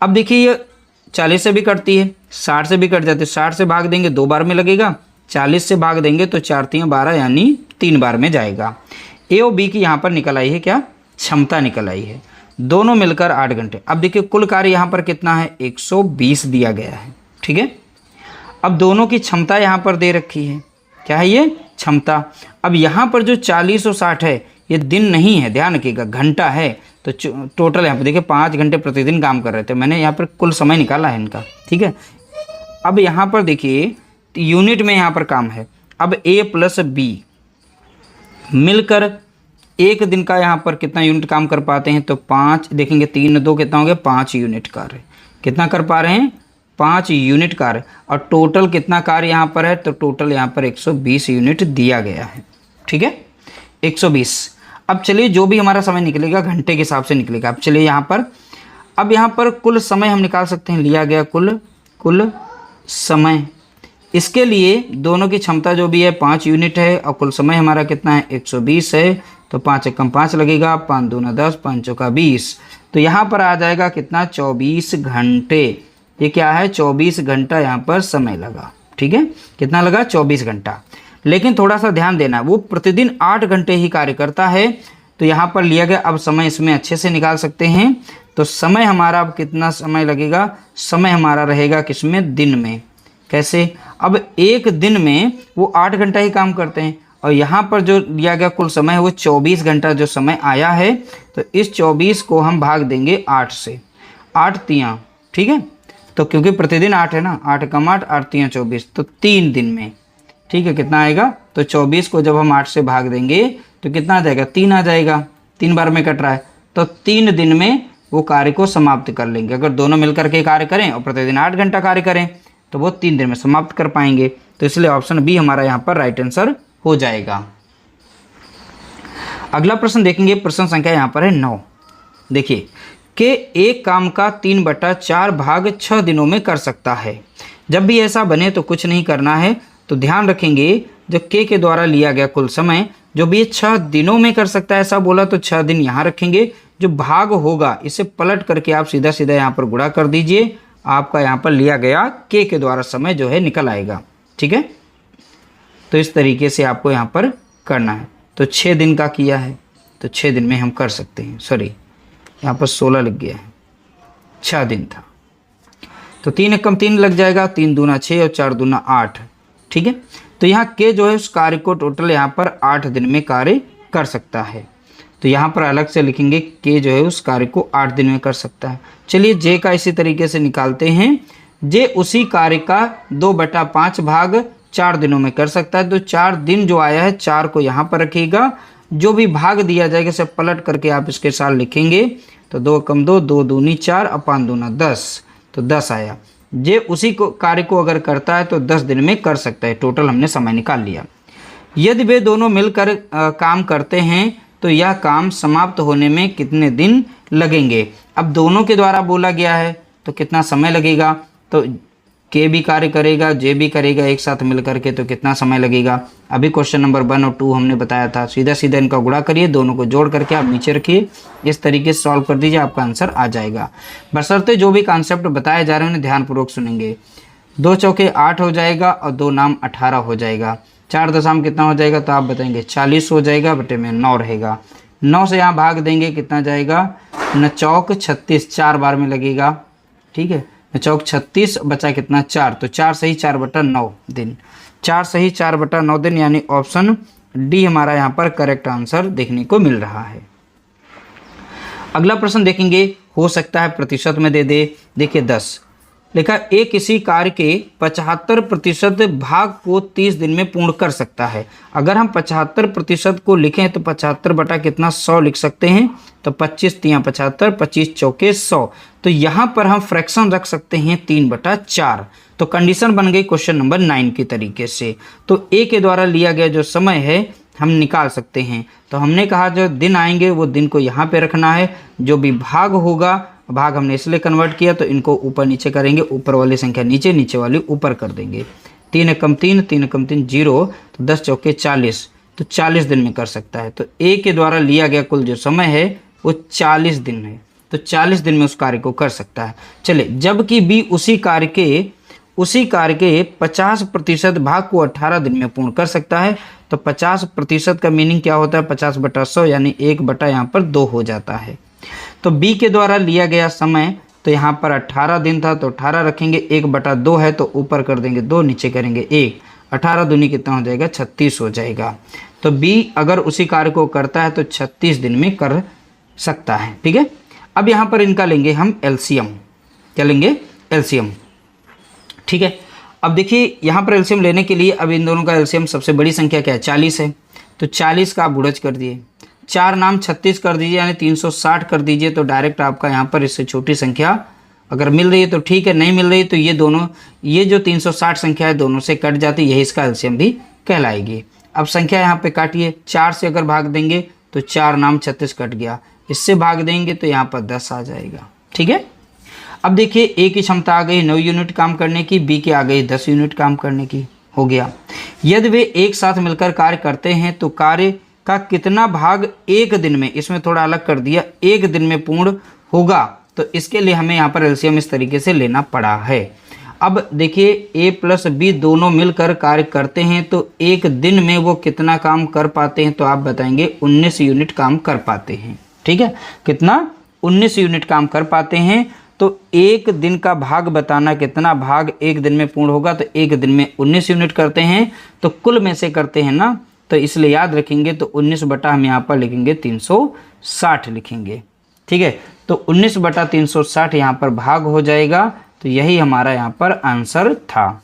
Speaker 1: अब देखिए ये 40 से भी कटती है, 60 से भी कट जाती है। 60 से भाग देंगे 2 बार में लगेगा, 40 से भाग देंगे तो 4 3 12 यानी 3 बार में जाएगा। ए और बी की यहाँ पर निकल आई है क्या, क्षमता निकल आई है। दोनों मिलकर 8 घंटे। अब देखिए कुल कार्य यहाँ पर कितना है 120 दिया गया है, ठीक है। अब दोनों की क्षमता यहाँ पर दे रखी है, क्या है ये क्षमता। अब यहाँ पर जो 40 और 60 है ये दिन नहीं है, ध्यान रखिएगा, घंटा है। तो टोटल यहाँ पर देखिए 5 घंटे प्रतिदिन काम कर रहे थे, मैंने यहाँ पर कुल समय निकाला है इनका, ठीक है। अब यहाँ पर देखिए यूनिट में यहाँ पर काम है। अब ए प्लस बी मिलकर एक दिन का यहाँ पर कितना यूनिट काम कर पाते हैं, तो 5 देखेंगे 3 2 कितना हो गया 5 यूनिट कार्य कितना कर पा रहे हैं 5 यूनिट कार्य। और टोटल कितना कार्य यहाँ पर है, तो टोटल यहाँ पर 120 यूनिट दिया गया है, ठीक है 120। अब चलिए जो भी हमारा समय निकलेगा घंटे के हिसाब से निकलेगा। अब चलिए यहाँ पर कुल समय हम निकाल सकते हैं, लिया गया कुल समय। इसके लिए दोनों की क्षमता जो भी है 5 यूनिट है और कुल समय हमारा कितना है 120 है। तो 5 एकम 5 लगेगा, 5 दूना 10, 5 चौका 20। तो यहाँ पर आ जाएगा कितना 24 घंटे। ये क्या है 24 घंटा यहाँ पर समय लगा, ठीक है। कितना लगा 24 घंटा। लेकिन थोड़ा सा ध्यान देना, वो प्रतिदिन 8 घंटे ही कार्य करता है। तो यहाँ पर लिया गया, अब समय इसमें अच्छे से निकाल सकते हैं। तो समय हमारा अब कितना समय लगेगा, समय हमारा रहेगा किसमें दिन में। कैसे, अब एक दिन में वो 8 घंटा ही काम करते हैं और यहाँ पर जो दिया गया कुल समय है वो 24 घंटा जो समय आया है। तो इस 24 को हम भाग देंगे 8 से, 8 तियाँ, ठीक है। तो क्योंकि प्रतिदिन 8 है ना, 8 कम 8, 8 तियाँ 24, तो 3 दिन में, ठीक है। कितना आएगा, तो 24 को जब हम 8 से भाग देंगे तो कितना आ जाएगा 3 आ जाएगा, 3 बार में कट रहा है। तो 3 दिन में वो कार्य को समाप्त कर लेंगे। अगर दोनों मिलकर के कार्य करें और प्रतिदिन 8 घंटा कार्य करें तो वो 3 दिन में समाप्त कर पाएंगे। तो इसलिए ऑप्शन बी हमारा यहाँ पर राइट आंसर हो जाएगा। अगला प्रश्न देखेंगे, प्रश्न संख्या यहाँ पर है 9। देखिए कि एक काम का 3/4 भाग 6 दिनों में कर सकता है। जब भी ऐसा बने तो कुछ नहीं करना है। तो ध्यान रखेंगे जो के द्वारा लिया गया कुल समय जो भी 6 दिनों में कर सकता है, ऐसा बोला तो 6 दिन यहाँ रखेंगे। जो भाग होगा इसे पलट करके आप सीधा सीधा यहाँ पर गुणा कर दीजिए, आपका यहाँ पर लिया गया के द्वारा समय जो है निकल आएगा, ठीक है। तो इस तरीके से आपको यहाँ पर करना है। तो 6 दिन का किया है तो 6 दिन में हम कर सकते हैं। सॉरी यहाँ पर 16 लग गया है, 6 दिन था तो 3 एकम 3 लग जाएगा, 3 दूना 6 और 4 दूना 8, ठीक है। तो यहाँ के जो है उस कार्य को टोटल यहाँ पर 8 दिन में कार्य कर सकता है। तो यहाँ पर अलग से लिखेंगे के जो है उस कार्य को 8 दिन में कर सकता है। चलिए जे का इसी तरीके से निकालते हैं। जे उसी कार्य का 2/5 भाग 4 दिनों में कर सकता है। तो 4 दिन जो आया है 4 को यहाँ पर रखिएगा, जो भी भाग दिया जाएगा इसे पलट करके आप इसके साथ लिखेंगे। तो 2 कम 2, 2 दूनी 4, अपान दूना 10, तो 10 आया। जे उसी को कार्य को अगर करता है तो 10 दिन में कर सकता है। टोटल हमने समय निकाल लिया। यदि वे दोनों मिलकर काम करते हैं तो यह काम समाप्त होने में कितने दिन लगेंगे। अब दोनों के द्वारा बोला गया है तो कितना समय लगेगा। तो के भी कार्य करेगा, जे भी करेगा एक साथ मिल करके, तो कितना समय लगेगा। अभी क्वेश्चन नंबर 1 और 2 हमने बताया था। सीधा सीधा इनका गुणा करिए, दोनों को जोड़ करके आप नीचे रखिए, इस तरीके से सॉल्व कर दीजिए, आपका आंसर आ जाएगा। बशर्ते जो भी कॉन्सेप्ट बताए जा रहे हैं उन्हें ध्यानपूर्वक सुनेंगे। 2 चौके 8 हो जाएगा और 2 नाम 18 हो जाएगा। 4 दशम कितना हो जाएगा, तो आप बताएंगे 40 हो जाएगा, बटे में 9 रहेगा। 9 से यहाँ भाग देंगे, कितना जाएगा, 9 चौक 36, 4 बार में लगेगा। ठीक है, 9 चौक 36, बचा कितना 4, तो 4 सही 4/9 दिन। 4 सही 4/9 दिन, यानी ऑप्शन डी हमारा यहाँ पर करेक्ट आंसर देखने को मिल रहा है। अगला प्रश्न देखेंगे, हो सकता है प्रतिशत में दे दे। देखिए 10 लिखा, ए किसी कार्य के 75% भाग को 30 दिन में पूर्ण कर सकता है। अगर हम 75% को लिखें तो 75 बटा कितना 100 लिख सकते हैं। तो 25 तियाँ 75, 25 चौके 100। तो यहाँ पर हम फ्रैक्शन रख सकते हैं 3/4। तो कंडीशन बन गई क्वेश्चन नंबर 9 के तरीके से। तो ए के द्वारा लिया गया जो समय है हम निकाल सकते हैं। तो हमने कहा जो दिन आएंगे वो दिन को यहाँ पे रखना है, जो भी भाग होगा, भाग हमने इसलिए कन्वर्ट किया तो इनको ऊपर नीचे करेंगे, ऊपर वाली संख्या नीचे, नीचे वाली ऊपर कर देंगे। 3 एकम 3, 3 एकम 3 0, तो 10 चौके 40, तो 40 दिन में कर सकता है। तो ए के द्वारा लिया गया कुल जो समय है वो 40 दिन है। तो 40 दिन में उस कार्य को कर सकता है। चले, जबकि बी उसी कार्य के 50% भाग को 18 दिन में पूर्ण कर सकता है। तो 50% का मीनिंग क्या होता है, 50/100, यानी 1 यहाँ पर 2 हो जाता है। तो बी के द्वारा लिया गया समय तो यहाँ पर 18 दिन था, तो 18 रखेंगे, 1/2 है तो ऊपर कर देंगे 2, नीचे करेंगे 1, 18 दूनी कितना हो जाएगा, 36 हो जाएगा। तो बी अगर उसी कार्य को करता है तो 36 दिन में कर सकता है। ठीक है, अब यहाँ पर इनका लेंगे हम एलसीएम। क्या लेंगे, एलसीएम। ठीक है, अब देखिए यहाँ पर एलसीएम लेने के लिए अब इन दोनों का एलसीएम, सबसे बड़ी संख्या क्या है, 40 है। तो 40 का आप बुढ़ज कर दिए, 4 नाम 36 कर दीजिए, यानी 360 कर दीजिए। तो डायरेक्ट आपका यहाँ पर इससे छोटी संख्या अगर मिल रही है तो ठीक है, नहीं मिल रही तो ये दोनों, ये जो 360 संख्या है दोनों से कट जाती है, यही इसका एलसीएम भी कहलाएगी। अब संख्या यहाँ पे काटिए, 4 से अगर भाग देंगे तो 4 नाम 36 कट गया, इससे भाग देंगे तो यहाँ पर 10 आ जाएगा। ठीक है, अब देखिए ए की क्षमता आ गई 9 यूनिट काम करने की, बी की आ गई 10 यूनिट काम करने की, हो गया। यदि वे एक साथ मिलकर कार्य करते हैं तो कार्य का कितना भाग एक दिन में, इसमें थोड़ा अलग कर दिया, एक दिन में पूर्ण होगा। तो इसके लिए हमें यहाँ पर एलसीएम इस तरीके से लेना पड़ा है। अब देखिए ए प्लस बी दोनों मिलकर कार्य करते हैं तो एक दिन में वो कितना काम कर पाते हैं, तो आप बताएंगे 19 यूनिट काम कर पाते हैं। ठीक है, कितना, 19 यूनिट काम कर पाते हैं। तो एक दिन का भाग बताना, कितना भाग एक दिन में पूर्ण होगा, तो एक दिन में 19 यूनिट करते हैं, तो कुल में से करते हैं ना, तो इसलिए याद रखेंगे। तो 19 बटा हम यहाँ पर लिखेंगे 360 लिखेंगे। ठीक है, तो 19 बटा 360 यहाँ पर भाग हो जाएगा। तो यही हमारा यहाँ पर आंसर था।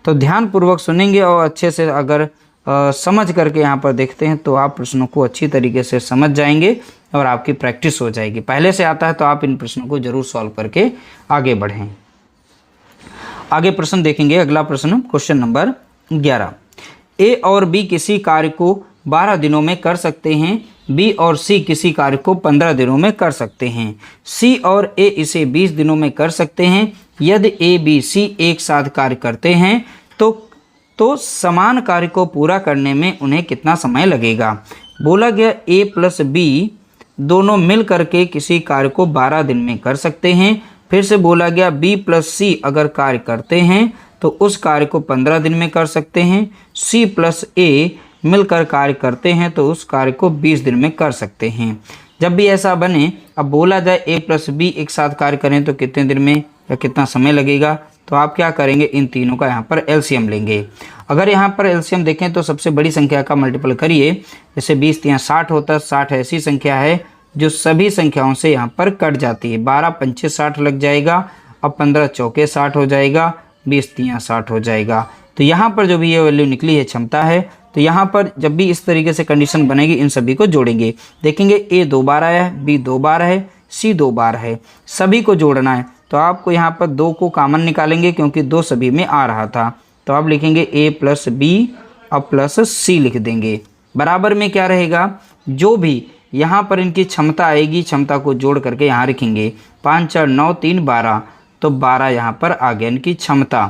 Speaker 1: तो ध्यानपूर्वक सुनेंगे और अच्छे से अगर समझ करके यहाँ पर देखते हैं तो आप प्रश्नों को अच्छी तरीके से समझ जाएंगे और आपकी प्रैक्टिस हो जाएगी। पहले से आता है तो आप इन प्रश्नों को जरूर सॉल्व करके आगे बढ़ें। आगे प्रश्न देखेंगे। अगला प्रश्न क्वेश्चन नंबर 11। ए और बी किसी कार्य को 12 दिनों में कर सकते हैं, बी और सी किसी कार्य को 15 दिनों में कर सकते हैं। सी और ए इसे 20 दिनों में कर सकते हैं। यदि ए बी सी एक साथ कार्य करते हैं तो समान कार्य को पूरा करने में उन्हें कितना समय लगेगा। बोला गया ए प्लस बी दोनों मिल करके किसी कार्य को 12 दिन में कर सकते हैं। फिर से बोला गया बी प्लस सी अगर कार्य करते हैं तो उस कार्य को 15 दिन में कर सकते हैं। सी प्लस ए मिलकर कार्य करते हैं तो उस कार्य को 20 दिन में कर सकते हैं। जब भी ऐसा बने, अब बोला जाए ए प्लस बी एक साथ कार्य करें तो कितने दिन में, या कितना समय लगेगा, तो आप क्या करेंगे, इन तीनों का यहाँ पर एलसीएम लेंगे। अगर यहाँ पर एलसीएम देखें तो सबसे बड़ी संख्या का मल्टीपल करिए, जैसे 20 यहाँ 60 होता है। 60 ऐसी संख्या है जो सभी संख्याओं से यहाँ पर कट जाती है। 12 पंचे 60 लग जाएगा, अब 15 चौके 60 हो जाएगा, 20 तियाँ 60 हो जाएगा। तो यहाँ पर जो भी ये वैल्यू निकली है क्षमता है, तो यहाँ पर जब भी इस तरीके से कंडीशन बनेगी इन सभी को जोड़ेंगे। देखेंगे ए 2 बार आया है, बी 2 बार है, सी 2 बार है, सभी को जोड़ना है। तो आपको यहाँ पर 2 को कॉमन निकालेंगे क्योंकि 2 सभी में आ रहा था, तो आप लिखेंगे ए प्लस बी अब प्लस सी लिख देंगे। बराबर में क्या रहेगा, जो भी यहाँ पर इनकी क्षमता आएगी, क्षमता को जोड़ करके यहाँ रखेंगे। 5 4 9 3 12, तो 12 यहाँ पर आ गया इनकी क्षमता।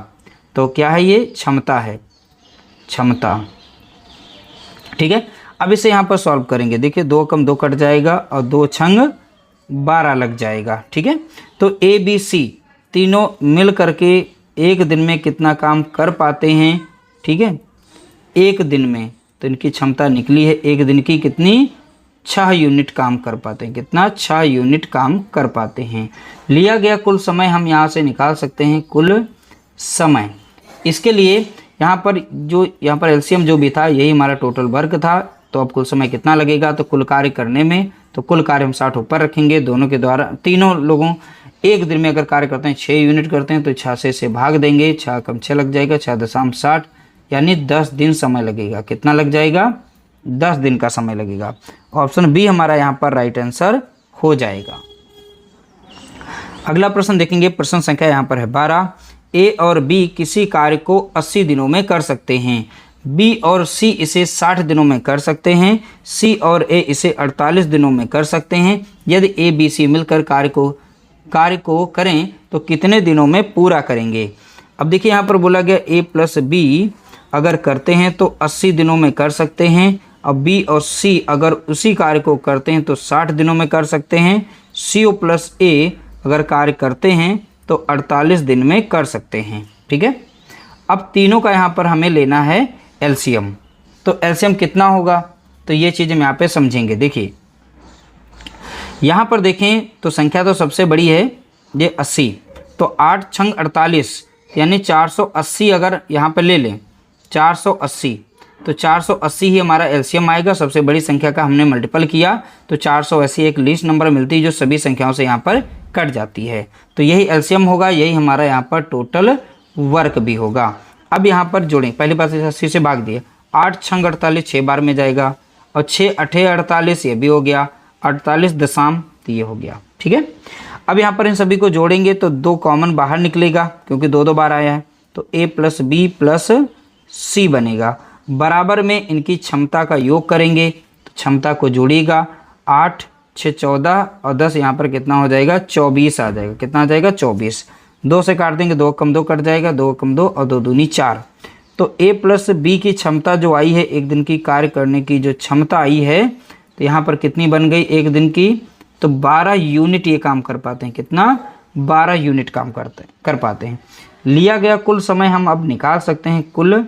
Speaker 1: तो क्या है, ये क्षमता है, क्षमता। ठीक है, अब इसे यहाँ पर सॉल्व करेंगे। देखिए 2 कम 2 कट जाएगा और 2 छंग 12 लग जाएगा। ठीक है, तो ए बी सी तीनों मिल करके एक दिन में कितना काम कर पाते हैं। ठीक है, एक दिन में तो इनकी क्षमता निकली है एक दिन की कितनी, 6 यूनिट काम कर पाते हैं। कितना, 6 यूनिट काम कर पाते हैं। लिया गया कुल समय हम यहाँ से निकाल सकते हैं, कुल समय। इसके लिए यहाँ पर एलसीएम जो भी था यही हमारा टोटल वर्क था। तो अब कुल समय कितना लगेगा, तो कुल कार्य करने में, तो कुल कार्य हम 60 ऊपर रखेंगे दोनों के द्वारा। तीनों लोगों एक दिन में अगर कार्य करते हैं 6 यूनिट करते हैं तो 6 से भाग देंगे, 6 कम 6 लग जाएगा, 6.60 यानी 10 दिन समय लगेगा। कितना लग जाएगा, 10 दिन का समय लगेगा। ऑप्शन बी हमारा यहाँ पर राइट आंसर हो जाएगा। अगला प्रश्न देखेंगे, प्रश्न संख्या यहाँ पर है 12। ए और बी किसी कार्य को 80 दिनों में कर सकते हैं, बी और सी इसे 60 दिनों में कर सकते हैं, सी और ए इसे 48 दिनों में कर सकते हैं। यदि ए बी सी मिलकर कार्य को करें तो कितने दिनों में पूरा करेंगे। अब देखिए यहाँ पर बोला गया ए प्लस बी अगर करते हैं तो 80 दिनों में कर सकते हैं। अब बी और सी अगर उसी कार्य को करते हैं तो 60 दिनों में कर सकते हैं। सी ओ प्लस ए अगर कार्य करते हैं तो 48 दिन में कर सकते हैं। ठीक है, अब तीनों का यहाँ पर हमें लेना है एलसीएम। तो एलसीएम कितना होगा, तो ये चीज़ हम यहाँ पे समझेंगे। देखिए यहाँ पर देखें तो संख्या तो सबसे बड़ी है ये 80, तो 8 छंग 48 यानी 480 अगर यहाँ पर ले लें 480, तो 480 ही हमारा एलसीएम आएगा। सबसे बड़ी संख्या का हमने मल्टीपल किया तो 480 एक लीस्ट नंबर मिलती है जो सभी संख्याओं से यहाँ पर कट जाती है। तो यही एलसीएम होगा, यही हमारा यहाँ पर टोटल वर्क भी होगा। अब यहाँ पर जोड़ें, पहली बात 80 से भाग दिए, 8 छंग 48 6 बार में जाएगा, और 6 8 48 ये भी हो गया, 48 दशम तो ये हो गया। ठीक है, अब यहाँ पर इन सभी को जोड़ेंगे तो 2 कॉमन बाहर निकलेगा क्योंकि 2 बार आया है, तो ए प्लस बी प्लस सी बनेगा। बराबर में इनकी क्षमता का योग करेंगे, तो क्षमता को जोड़िएगा, 8 6 14 और 10 यहाँ पर कितना हो जाएगा, 24 आ जाएगा। कितना आ जाएगा, 24। 2 से काट देंगे, 2 कम 2 कट जाएगा, 2 कम 2 और 2 दूनी 4। तो ए प्लस बी की क्षमता जो आई है एक दिन की कार्य करने की जो क्षमता आई है, तो यहाँ पर कितनी बन गई एक दिन की, तो 12 यूनिट ये काम कर पाते हैं। कितना, 12 यूनिट काम कर पाते हैं। लिया गया कुल समय हम अब निकाल सकते हैं, कुल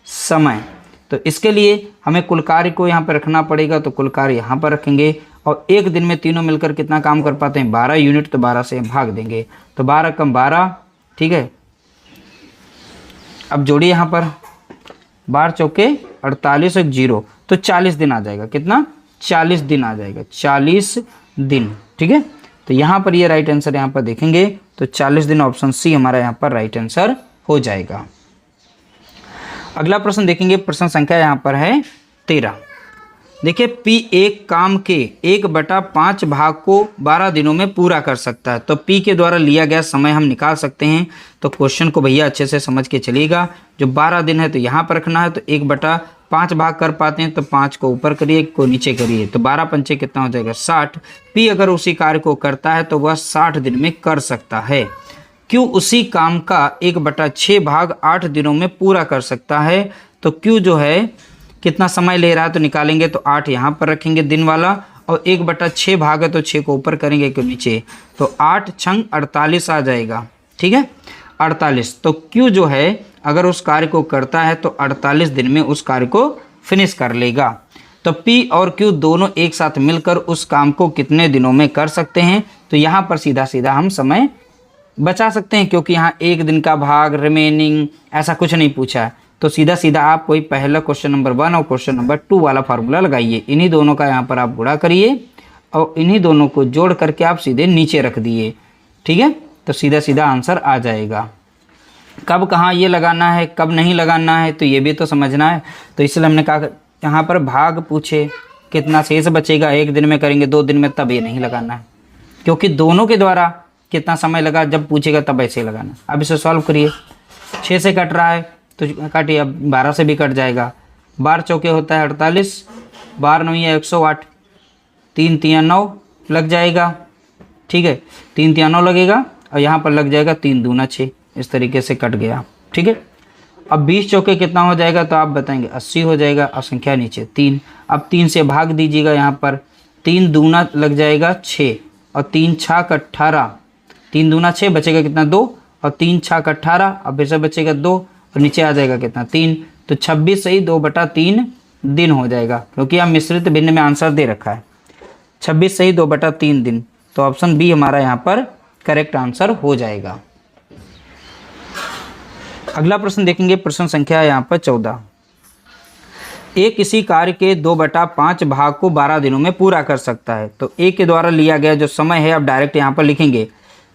Speaker 1: समय। तो इसके लिए हमें कुल कार्य को यहाँ पर रखना पड़ेगा, तो कुल कार्य यहाँ पर रखेंगे। और एक दिन में तीनों मिलकर कितना काम कर पाते हैं, 12 यूनिट, तो 12 से भाग देंगे, तो 12 कम 12। ठीक है, अब जोड़िए यहाँ पर 12 चौके 48 और 0, तो 40 दिन आ जाएगा। कितना, 40 दिन आ जाएगा, 40 दिन। ठीक है, तो यहाँ पर ये राइट आंसर यहाँ पर देखेंगे तो 40 दिन, ऑप्शन सी हमारा यहाँ पर राइट आंसर हो जाएगा। अगला प्रश्न देखेंगे, प्रश्न संख्या यहाँ पर है 13। देखिए P एक काम के 1/5 भाग को 12 दिनों में पूरा कर सकता है। तो P के द्वारा लिया गया समय हम निकाल सकते हैं। तो क्वेश्चन को भैया अच्छे से समझ के चलिएगा। जो 12 दिन है तो यहाँ पर रखना है, तो 1/5 भाग कर पाते हैं, तो 5 को ऊपर करिए, 1 को नीचे करिए, तो 12 पंचे कितना हो जाएगा, 60। P अगर उसी कार्य को करता है तो वह 60 दिन में कर सकता है। Q उसी काम का 1/6 भाग 8 दिनों में पूरा कर सकता है। तो Q जो है कितना समय ले रहा है, तो निकालेंगे, तो 8 यहाँ पर रखेंगे दिन वाला, और 1/6 भाग है तो 6 को ऊपर करेंगे, 1 को नीचे, तो 8 छंग 48 आ जाएगा। ठीक है, 48। तो Q जो है अगर उस कार्य को करता है तो 48 दिन में उस कार्य को फिनिश कर लेगा। तो P और Q दोनों एक साथ मिलकर उस काम को कितने दिनों में कर सकते हैं, तो यहाँ पर सीधा सीधा हम समय बचा सकते हैं, क्योंकि यहाँ एक दिन का भाग, रिमेनिंग, ऐसा कुछ नहीं पूछा है। तो सीधा सीधा आप कोई पहला क्वेश्चन नंबर 1 और क्वेश्चन नंबर 2 वाला फार्मूला लगाइए। इन्हीं दोनों का यहाँ पर आप गुणा करिए और इन्हीं दोनों को जोड़ करके आप सीधे नीचे रख दिए। ठीक है, तो सीधा सीधा आंसर आ जाएगा। कब कहाँ ये लगाना है, कब नहीं लगाना है, तो ये भी तो समझना है। तो इसलिए हमने कहा यहाँ पर भाग पूछे, कितना शेष बचेगा, एक दिन में करेंगे, 2 दिन में, तब ये नहीं लगाना है, क्योंकि दोनों के द्वारा कितना समय लगा जब पूछेगा तब ऐसे लगाना। अब इसे सॉल्व करिए। 6 से कट रहा है तो काटिए, अब 12 से भी कट जाएगा। 12 चौके होता है 48, 12 9 है 108, 3 3 9 लग जाएगा। ठीक है, 3 3 9 लगेगा और यहाँ पर लग जाएगा 3 दूना 6, इस तरीके से कट गया। ठीक है, अब 20 चौके कितना हो जाएगा, तो आप बताएंगे 80 हो जाएगा और संख्या नीचे 3। अब 3 से भाग दीजिएगा, यहाँ पर 3 दूना लग जाएगा 6 और 3 छाक 18, 3 दूना 6 बचेगा कितना 2 और 3 छाक 18, अब फिर से बचेगा 2 और नीचे आ जाएगा कितना 3, तो 26 सही 2/3 दिन हो जाएगा, क्योंकि यहाँ मिश्रित भिन्न में आंसर दे रखा है। 26 सही 2/3 दिन, तो ऑप्शन बी हमारा यहाँ पर करेक्ट आंसर हो जाएगा। अगला प्रश्न देखेंगे, प्रश्न संख्या यहाँ पर 14। ए किसी कार्य के 2/5 भाग को 12 दिनों में पूरा कर सकता है। तो ए के द्वारा लिया गया जो समय है, अब डायरेक्ट यहाँ पर लिखेंगे,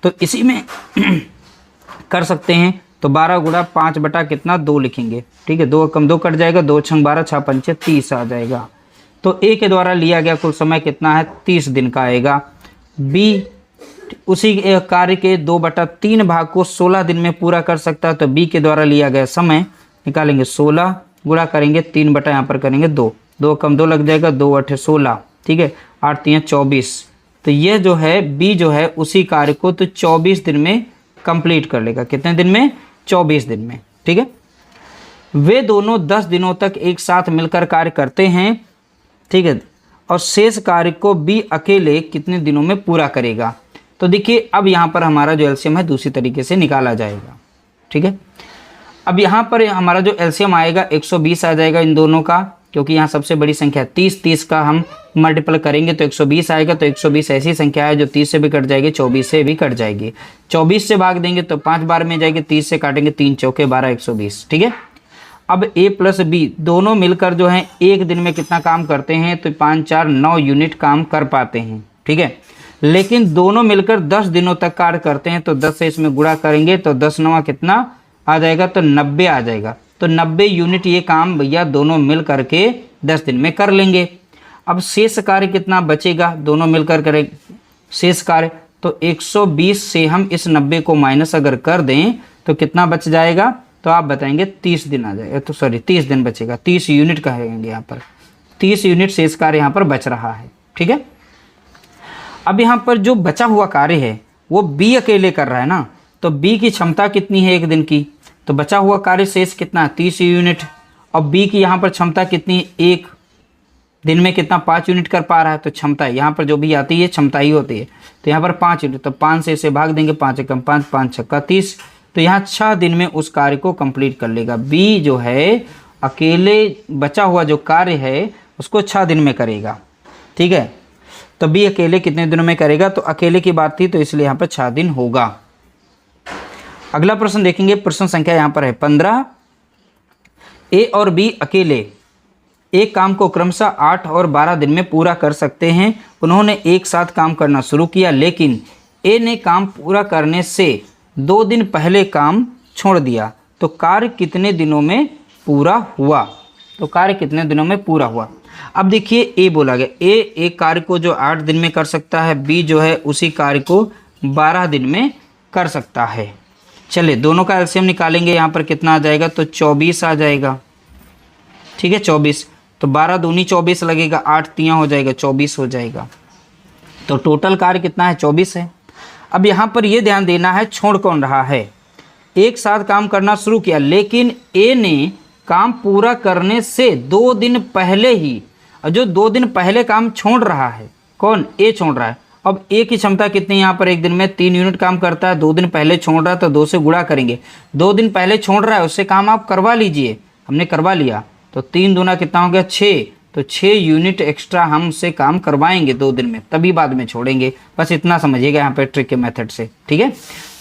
Speaker 1: तो इसी में कर सकते हैं। तो 12 गुणा 5 बटा कितना 2 लिखेंगे। ठीक है, 2 कम 2 कट जाएगा, 2 छंग 12, 6 पंचे 30 आ जाएगा। तो ए के द्वारा लिया गया कुल समय कितना है, 30 दिन का आएगा। बी उसी कार्य के 2/3 भाग को 16 दिन में पूरा कर सकता है। तो बी के द्वारा लिया गया समय निकालेंगे, 16 गुणा करेंगे 3 बटा यहाँ पर करेंगे 2, 2 कम 2 लग जाएगा, 2 8 16। ठीक है, 8 3 24। तो यह जो है बी जो है उसी कार्य को तो 24 दिन में कंप्लीट कर लेगा। कितने दिन में, 24 दिन में। ठीक है, वे दोनों 10 दिनों तक एक साथ मिलकर कार्य करते हैं। ठीक है, और शेष कार्य को बी अकेले कितने दिनों में पूरा करेगा। तो देखिए, अब यहाँ पर हमारा जो एलसीएम है दूसरी तरीके से निकाला जाएगा। ठीक है, अब यहाँ पर हमारा जो एलसीएम आएगा 120 आ जाएगा इन दोनों का, क्योंकि यहाँ सबसे बड़ी संख्या 30 का हम मल्टीपल करेंगे तो 120 आएगा। तो 120 ऐसी संख्या है जो 30 से भी कट जाएगी, 24 से भी कट जाएगी। 24 से भाग देंगे तो 5 बार में जाएगी, 30 से काटेंगे 3 चौके 12, 120। ठीक है, अब ए प्लस बी दोनों मिलकर जो है एक दिन में कितना काम करते हैं, तो 5 4 9 यूनिट काम कर पाते हैं। ठीक है, लेकिन दोनों मिलकर 10 दिनों तक कार्य करते हैं। तो 10 से इसमें गुणा करेंगे तो 10 9 कितना आ जाएगा, तो 90 आ जाएगा। तो 90 यूनिट ये काम भैया दोनों मिल करके 10 दिन में कर लेंगे। अब शेष कार्य कितना बचेगा, दोनों मिलकर करें शेष कार्य, तो 120 से हम इस 90 को माइनस अगर कर दें तो कितना बच जाएगा, तो आप बताएंगे 30 दिन आ जाएगा। तो सॉरी 30 दिन बचेगा, 30 यूनिट कहेंगे यहाँ पर, 30 यूनिट शेष कार्य यहाँ पर बच रहा है। ठीक है, अब यहाँ पर जो बचा हुआ कार्य है वो बी अकेले कर रहा है ना, तो बी की क्षमता कितनी है एक दिन की, तो बचा हुआ कार्य शेष कितना है 30 यूनिट। और बी की यहाँ पर क्षमता कितनी है, एक दिन में कितना 5 यूनिट कर पा रहा है। तो क्षमता यहाँ पर जो भी आती है क्षमता ही होती है। तो यहाँ पर 5 यूनिट, तो 5 से इसे भाग देंगे, 5 एकम 5, 5 छक्का 30। तो यहाँ 6 दिन में उस कार्य को कंप्लीट कर लेगा। बी जो है अकेले बचा हुआ जो कार्य है उसको 6 दिन में करेगा। ठीक है, तो बी अकेले कितने दिनों में करेगा, तो अकेले की बात थी तो इसलिए यहाँ पर 6 दिन होगा। अगला प्रश्न देखेंगे, प्रश्न संख्या यहाँ पर है 15। ए और बी अकेले एक काम को क्रमशः 8 और 12 दिन में पूरा कर सकते हैं। उन्होंने एक साथ काम करना शुरू किया, लेकिन ए ने काम पूरा करने से 2 दिन पहले काम छोड़ दिया। तो कार्य कितने दिनों में पूरा हुआ, तो कार्य कितने दिनों में पूरा हुआ। अब देखिए ए बोला गया, ए एक कार्य को जो 8 दिन में कर सकता है, बी जो है उसी कार्य को 12 दिन में कर सकता है। चलिए दोनों का एलसीएम निकालेंगे, यहाँ पर कितना आ जाएगा, तो 24 आ जाएगा। ठीक है, 24, तो 12 दूनी 24 लगेगा, 8 3 हो जाएगा, 24 हो जाएगा। तो टोटल कार्य कितना है, 24 है। अब यहाँ पर ये ध्यान देना है छोड़ कौन रहा है, एक साथ काम करना शुरू किया, लेकिन ए ने काम पूरा करने से 2 दिन पहले ही, और जो 2 दिन पहले काम छोड़ रहा है कौन, ए छोड़ रहा है। अब ए की क्षमता कितनी, यहाँ पर एक दिन में 3 यूनिट काम करता है, 2 दिन पहले छोड़ रहा है तो 2 से गुणा करेंगे। 2 दिन पहले छोड़ रहा है उससे काम आप करवा लीजिए, हमने करवा लिया। तो 3 दूना कितना हो गया 6, तो 6 यूनिट एक्स्ट्रा हम उससे काम करवाएंगे 2 दिन में, तभी बाद में छोड़ेंगे। बस इतना समझिएगा यहाँ पे ट्रिक के मेथड से, ठीक है।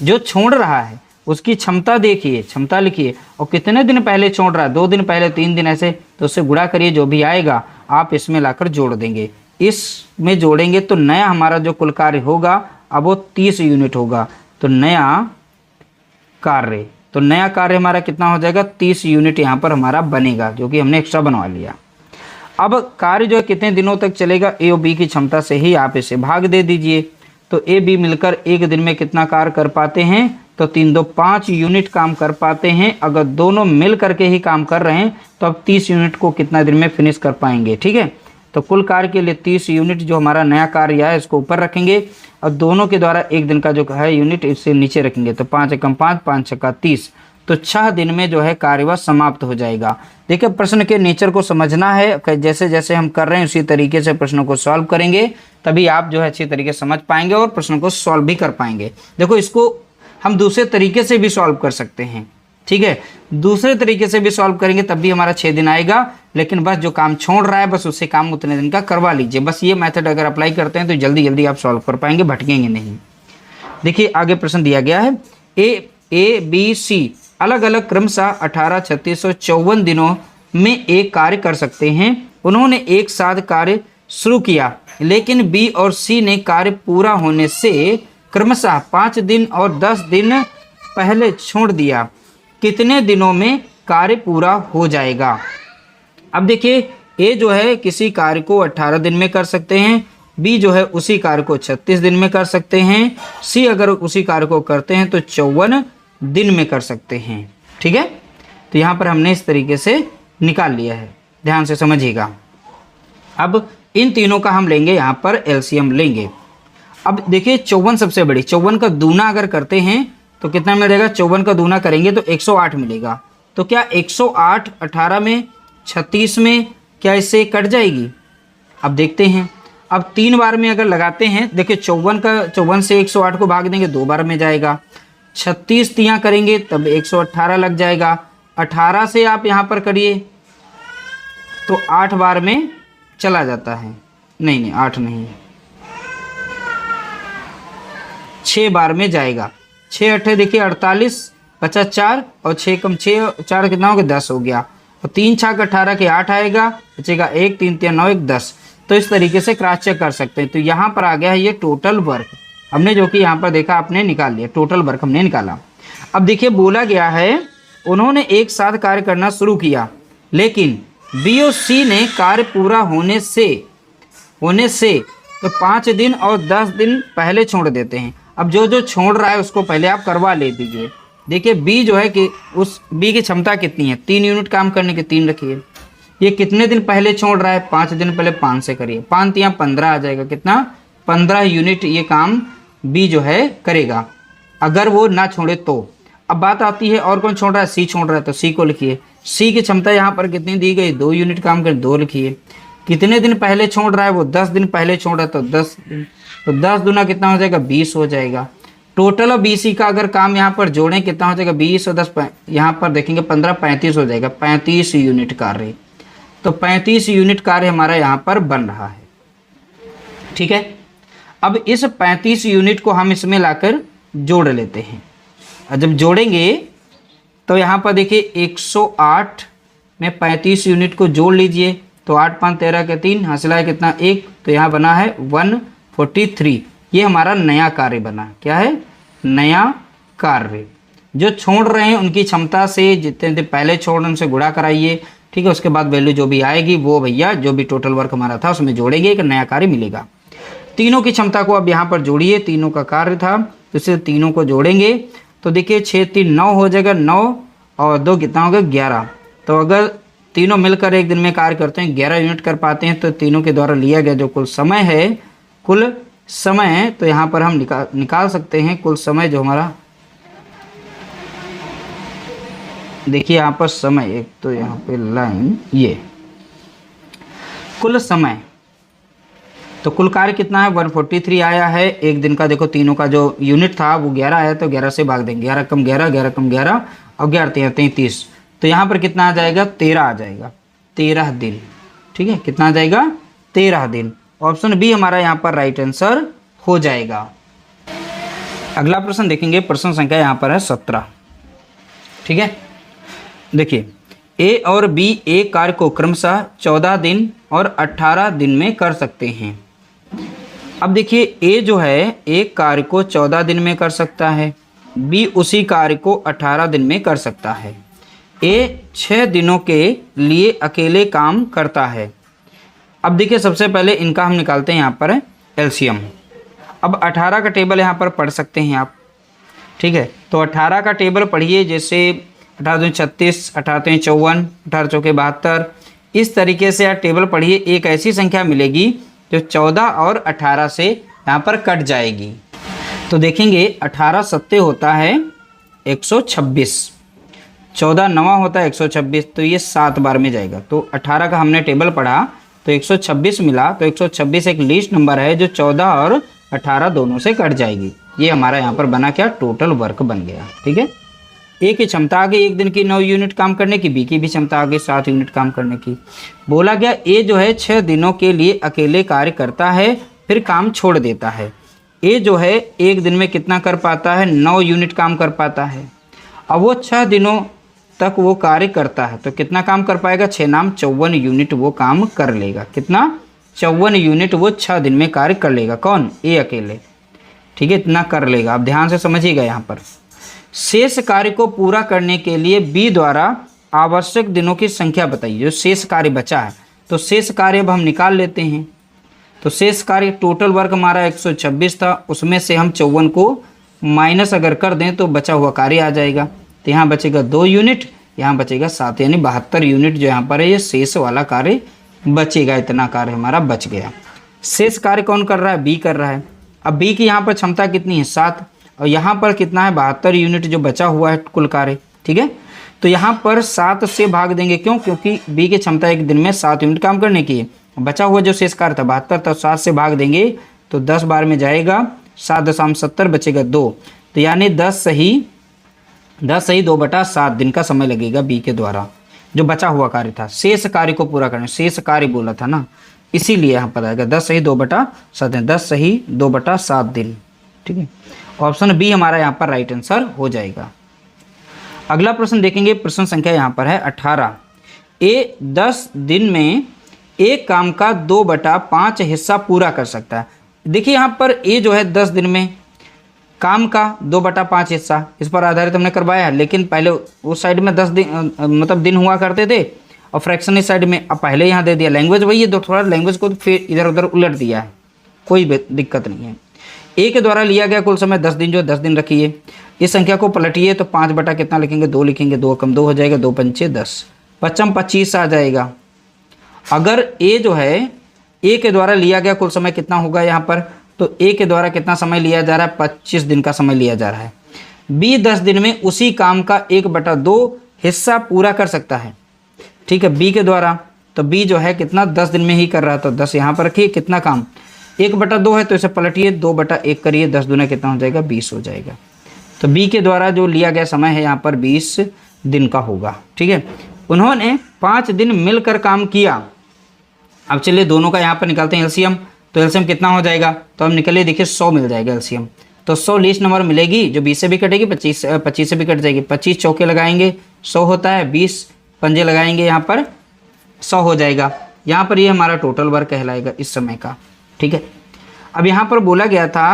Speaker 1: जो छोड़ रहा है उसकी क्षमता देखिए, क्षमता लिखिए, और कितने दिन पहले छोड़ रहा है, 2 दिन पहले, 3 दिन, ऐसे, तो उससे गुणा करिए, जो भी आएगा आप इसमें लाकर जोड़ देंगे। इसमें जोड़ेंगे तो नया हमारा जो कुल कार्य होगा अब वो 30 यूनिट होगा। तो नया कार्य हमारा कितना हो जाएगा, 30 यूनिट यहाँ पर हमारा बनेगा, जो कि हमने एक्स्ट्रा बनवा लिया। अब कार्य जो है कितने दिनों तक चलेगा, ए और बी की क्षमता से ही आप इसे भाग दे दीजिए। तो ए बी मिलकर एक दिन में कितना कार्य कर पाते हैं, तो 3 2 5 यूनिट काम कर पाते हैं। अगर दोनों मिल करके ही काम कर रहे हैं तो अब 30 यूनिट को कितना दिन में फिनिश कर पाएंगे, ठीक है। तो कुल कार्य के लिए 30 यूनिट जो हमारा नया कार्य है इसको ऊपर रखेंगे और दोनों के द्वारा एक दिन का जो है यूनिट इससे नीचे रखेंगे। तो 5 एकम 5, 5 छक्का 30, तो 6 दिन में जो है कार्य वह समाप्त हो जाएगा। देखिए प्रश्न के नेचर को समझना है, जैसे जैसे हम कर रहे हैं उसी तरीके से प्रश्नों को सॉल्व करेंगे, तभी आप जो है अच्छी तरीके से समझ पाएंगे और प्रश्नों को सॉल्व भी कर पाएंगे। देखो इसको हम दूसरे तरीके से भी सॉल्व कर सकते हैं, ठीक है। दूसरे तरीके से भी सॉल्व करेंगे तब भी हमारा 6 दिन आएगा, लेकिन बस जो काम छोड़ रहा है बस उससे काम उतने दिन का करवा लीजिए। बस ये मेथड अगर अप्लाई करते हैं तो जल्दी जल्दी आप सॉल्व कर पाएंगे, भटकेंगे नहीं। देखिए आगे प्रश्न दिया गया है, ए बी सी अलग अलग क्रमशः 18, 36 और 54 दिनों में एक कार्य कर सकते हैं। उन्होंने एक साथ कार्य शुरू किया, लेकिन बी और सी ने कार्य पूरा होने से क्रमशः 5 दिन और 10 दिन पहले छोड़ दिया। कितने दिनों में कार्य पूरा हो जाएगा। अब देखिए ए जो है किसी कार्य को 18 दिन में कर सकते हैं, बी जो है उसी कार्य को 36 दिन में कर सकते हैं, सी अगर उसी कार्य को करते हैं तो 54 दिन में कर सकते हैं, ठीक है। तो यहाँ पर हमने इस तरीके से निकाल लिया है, ध्यान से समझिएगा। अब इन तीनों का हम लेंगे यहाँ पर एलसीएम लेंगे। अब देखिए 54 सबसे बड़ी, 54 का दूना अगर करते हैं तो कितना मिलेगा, 54 का दूना करेंगे तो 108 मिलेगा। तो क्या 108 18 में 36 में क्या इससे कट जाएगी, अब देखते हैं। अब 3 बार में अगर लगाते हैं, देखिए 54 से 108 को भाग देंगे 2 बार में जाएगा, 36 तियाँ करेंगे तब 118 लग जाएगा। 18 से आप यहाँ पर करिए तो 8 बार में चला जाता है, नहीं 8 नहीं, 6 बार में जाएगा। 6 8 देखिए 48, 54 और 6 कम 6 4 कितना हो गया, 10 हो गया। और 3 6 18 के 8 आएगा, बचेगा 1 3 3 9 1 10। तो इस तरीके से क्रॉस चेक कर सकते हैं। तो यहाँ पर आ गया है ये टोटल वर्क, हमने जो कि यहाँ पर देखा आपने निकाल लिया, टोटल वर्क हमने निकाला। अब देखिए बोला गया है उन्होंने एक साथ कार्य करना शुरू किया, लेकिन बी और सी ने कार्य पूरा होने से तो 5 दिन और 10 दिन पहले छोड़ देते हैं। अब जो छोड़ रहा है उसको पहले आप करवा ले दीजिए। देखिए बी जो है कि उस बी की क्षमता कितनी है, 3 यूनिट काम करने के 3 रखिए। ये कितने दिन पहले छोड़ रहा है, 5 दिन पहले, 5 से करिए, 5 यहाँ 15 आ जाएगा, कितना 15 यूनिट ये काम बी जो है करेगा अगर वो ना छोड़े तो। अब बात आती है और कौन छोड़ रहा है, सी छोड़ रहा है, तो सी को लिखिए। सी की क्षमता यहाँ पर कितनी दी गई, 2 यूनिट काम कर, 2 लिखिए। कितने दिन पहले छोड़ रहा है, वो 10 दिन पहले छोड़ रहा है, तो 10 दिन, तो 10 दूना कितना हो जाएगा, 20 हो जाएगा। टोटल और बीसी का अगर काम यहाँ पर जोड़ें कितना हो जाएगा, 20 और 10 यहाँ पर देखेंगे 15 35 हो जाएगा, 35 यूनिट कार्य। तो 35 यूनिट कार्य हमारा यहाँ पर बन रहा है, ठीक है। अब इस 35 यूनिट को हम इसमें लाकर जोड़ लेते हैं। और जब जोड़ेंगे तो यहाँ पर देखिए 108 में 35 यूनिट को जोड़ लीजिए, तो 8 5 13 के 3 हासिल है कितना 1, तो यहाँ बना है 143। ये हमारा नया कार्य बना, क्या है, नया कार्य। जो छोड़ रहे हैं उनकी क्षमता से जितने दिन पहले छोड़ उनसे गुणा कराइए, ठीक है। उसके बाद वैल्यू जो भी आएगी वो भैया जो भी टोटल वर्क हमारा था उसमें जोड़ेंगे, एक नया कार्य मिलेगा। तीनों की क्षमता को अब यहाँ पर जोड़िए, तीनों का कार्य था तो इसे तीनों को जोड़ेंगे। तो देखिए 6 3 9 हो जाएगा, 9 और 2 कितना होगा, 11। तो अगर तीनों मिलकर एक दिन में कार्य करते हैं, 11 यूनिट कर पाते हैं, तो तीनों के द्वारा लिया गया जो कुल समय है, कुल समय तो यहाँ पर हम निकाल सकते हैं। कुल समय जो हमारा, देखिए यहाँ पर समय, एक तो यहाँ पे लाइन, ये कुल समय, तो कुल कार्य कितना है, 143 आया है एक दिन का। देखो तीनों का जो यूनिट था वो 11 आया, तो 11 से भाग देंगे, 11 कम 11, 11 कम 11 और 11 33, तो यहाँ पर कितना आ जाएगा, 13 आ जाएगा, 13 दिन, ठीक है, कितना आ जाएगा 13 दिन। ऑप्शन बी हमारा यहाँ पर राइट आंसर हो जाएगा। अगला प्रश्न देखेंगे, प्रश्न संख्या यहाँ पर है 17। ठीक है, देखिए ए और बी एक कार्य को क्रमशः 14 दिन और 18 दिन में कर सकते हैं। अब देखिए ए जो है एक कार्य को 14 दिन में कर सकता है, बी उसी कार्य को 18 दिन में कर सकता है। ए 6 दिनों के लिए अकेले काम करता है। अब देखिए सबसे पहले इनका हम निकालते हैं यहाँ पर एलसीएम। अब 18 का टेबल यहाँ पर पढ़ सकते हैं आप। ठीक है, तो 18 का टेबल पढ़िए, जैसे 18 36, 18 54, 18 चौके 72, इस तरीके से आप टेबल पढ़िए। एक ऐसी संख्या मिलेगी जो 14 और 18 से यहाँ पर कट जाएगी। तो देखेंगे 18 सत्ते होता है 126, 14 नवा होता है 126, तो ये 7 बार में जाएगा। तो 18 का हमने टेबल पढ़ा तो 126 मिला, तो 126 एक लीस्ट नंबर है जो 14 और 18 दोनों से कट जाएगी। ये हमारा यहाँ पर बना क्या, टोटल वर्क बन गया। ठीक है, ए की क्षमता आ गई एक दिन की 9 यूनिट काम करने की, बी की भी क्षमता आ गई 7 यूनिट काम करने की। बोला गया ए जो है 6 दिनों के लिए अकेले कार्य करता है फिर काम छोड़ देता है। ए जो है एक दिन में कितना कर पाता है, 9 यूनिट काम कर पाता है। अब वो 6 दिनों तक वो कार्य करता है तो कितना काम कर पाएगा, 6 नाम 54 यूनिट वो काम कर लेगा। कितना, 54 यूनिट वो 6 दिन में कार्य कर लेगा। कौन, ए अकेले। ठीक है, इतना कर लेगा। अब ध्यान से समझिएगा, यहाँ पर शेष कार्य को पूरा करने के लिए बी द्वारा आवश्यक दिनों की संख्या बताइए। जो शेष कार्य बचा है तो शेष कार्य अब हम निकाल लेते हैं। तो शेष कार्य टोटल वर्क हमारा 126 था, उसमें से हम 54 को माइनस अगर कर दें तो बचा हुआ कार्य आ जाएगा। तो यहाँ बचेगा 2 यूनिट, यहाँ बचेगा 7, यानी 72 यूनिट जो यहाँ पर है ये शेष वाला कार्य बचेगा। इतना कार्य हमारा बच गया। शेष कार्य कौन कर रहा है, बी कर रहा है। अब बी की यहाँ पर क्षमता कितनी है, 7, और यहाँ पर कितना है, 72 यूनिट जो बचा हुआ है कुल कार्य। ठीक है, तो यहाँ पर 7 से भाग देंगे, क्यों, क्योंकि बी की क्षमता एक दिन में 7 यूनिट काम करने की है। बचा हुआ जो शेष कार्य था 72, तो 7 से भाग देंगे तो 10 बार में जाएगा, 7.70 बचेगा 2। तो यानी 10 सही 2/7 दिन का समय लगेगा बी के द्वारा जो बचा हुआ कार्य था। शेष कार्य को पूरा करने, शेष कार्य बोला था ना, इसीलिए यहाँ पर आएगा 10 सही 2/7, 10 सही 2/7 दिन। ठीक है, ऑप्शन बी हमारा यहाँ पर राइट आंसर हो जाएगा। अगला प्रश्न देखेंगे, प्रश्न संख्या यहाँ पर है 18। ए 10 दिन में एक काम का 2/5 हिस्सा पूरा कर सकता है। देखिए यहाँ पर ए जो है 10 दिन में काम का 2/5 हिस्सा इस पर आधारित हमने करवाया है, लेकिन पहले उस साइड में 10 दिन मतलब दिन हुआ करते थे और फ्रैक्शन इस साइड में। अब पहले यहाँ दे दिया, लैंग्वेज वही है, थोड़ा लैंग्वेज को फिर इधर उधर उलट दिया है, कोई दिक्कत नहीं है। ए के द्वारा लिया गया कुल समय 10 दिन, जो 10 दिन रखिए। इस संख्या को पलटिए तो 5 बटा कितना लिखेंगे, 2 लिखेंगे, 2 कम 2 हो जाएगा, 2 पंचे 10, 55 25 आ जाएगा। अगर ए जो है ए के द्वारा लिया गया कुल समय कितना होगा यहाँ पर, तो ए के द्वारा कितना समय लिया जा रहा है, 25 दिन का समय लिया जा रहा है। बी 10 दिन में उसी काम का 1/2 हिस्सा पूरा कर सकता है। ठीक है, बी के द्वारा, तो बी जो है कितना 10 दिन में ही कर रहा है, तो 10 यहाँ पर रखिए। कितना काम 1/2 है तो इसे पलटिए, 2/1 करिए, 10 दूना कितना हो जाएगा, 20 हो जाएगा। तो बी के द्वारा जो लिया गया समय है यहाँ पर 20 दिन का होगा। ठीक है, उन्होंने 5 दिन मिलकर काम किया। अब चलिए दोनों का यहाँ पर निकालते हैं एलसीएम। तो एलसीएम कितना हो जाएगा, तो हम निकलिए, देखिए 100 मिल जाएगा एलसीएम। तो 100 लीस्ट नंबर मिलेगी, जो 20 से भी कटेगी, 25 से भी कट जाएगी। 25 चौके लगाएंगे 100 होता है, 20 पंजे लगाएंगे यहाँ पर 100 हो जाएगा। यहाँ पर ये हमारा टोटल वर्क कहलाएगा इस समय का। ठीक है, अब यहाँ पर बोला गया था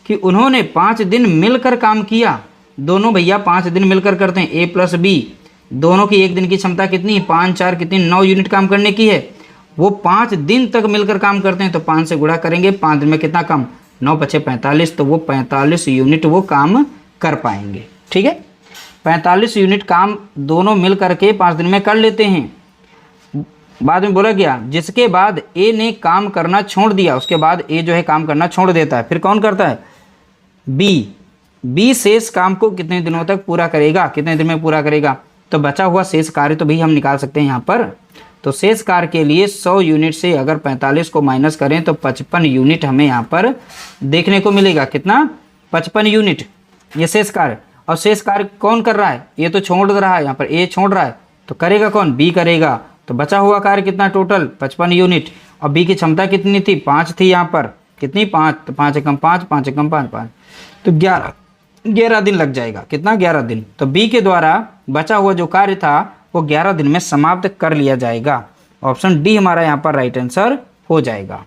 Speaker 1: कि उन्होंने 5 दिन मिलकर काम किया। दोनों भैया 5 दिन मिलकर करते हैं, ए प्लस बी, दोनों की एक दिन की क्षमता कितनी है, 5 4 कितनी, 9 यूनिट काम करने की है। वो 5 दिन तक मिलकर काम करते हैं, तो 5 से गुणा करेंगे, 5 दिन में कितना काम, 9 5 45, तो वो 45 यूनिट वो काम कर पाएंगे। ठीक है, 45 यूनिट काम दोनों मिल करके 5 दिन में कर लेते हैं। बाद में बोला गया जिसके बाद ए ने काम करना छोड़ दिया, उसके बाद ए जो है काम करना छोड़ देता है, फिर कौन करता है, बी शेष काम को कितने दिनों तक पूरा करेगा, कितने दिन में पूरा करेगा। तो बचा हुआ शेष कार्य तो भी हम निकाल सकते हैं यहाँ पर। तो शेष कार्य के लिए 100 यूनिट से अगर 45 को माइनस करें तो 55 यूनिट हमें यहाँ पर देखने को मिलेगा। कितना, 55 यूनिट ये शेष कार्य। और शेष कार्य कौन कर रहा है, ये तो छोड़ रहा है, यहाँ पर ए छोड़ रहा है, तो करेगा कौन, बी करेगा। तो बचा हुआ कार्य कितना टोटल 55 यूनिट। और बी की क्षमता कितनी थी 5 थी यहाँ पर, कितनी 5, तो 5 एकम 5, 5 एकम 5, 5, तो 11 दिन लग जाएगा। कितना 11 दिन। तो बी के द्वारा बचा हुआ जो कार्य था वो 11 दिन में समाप्त कर लिया जाएगा। ऑप्शन डी हमारा यहाँ पर राइट आंसर हो जाएगा।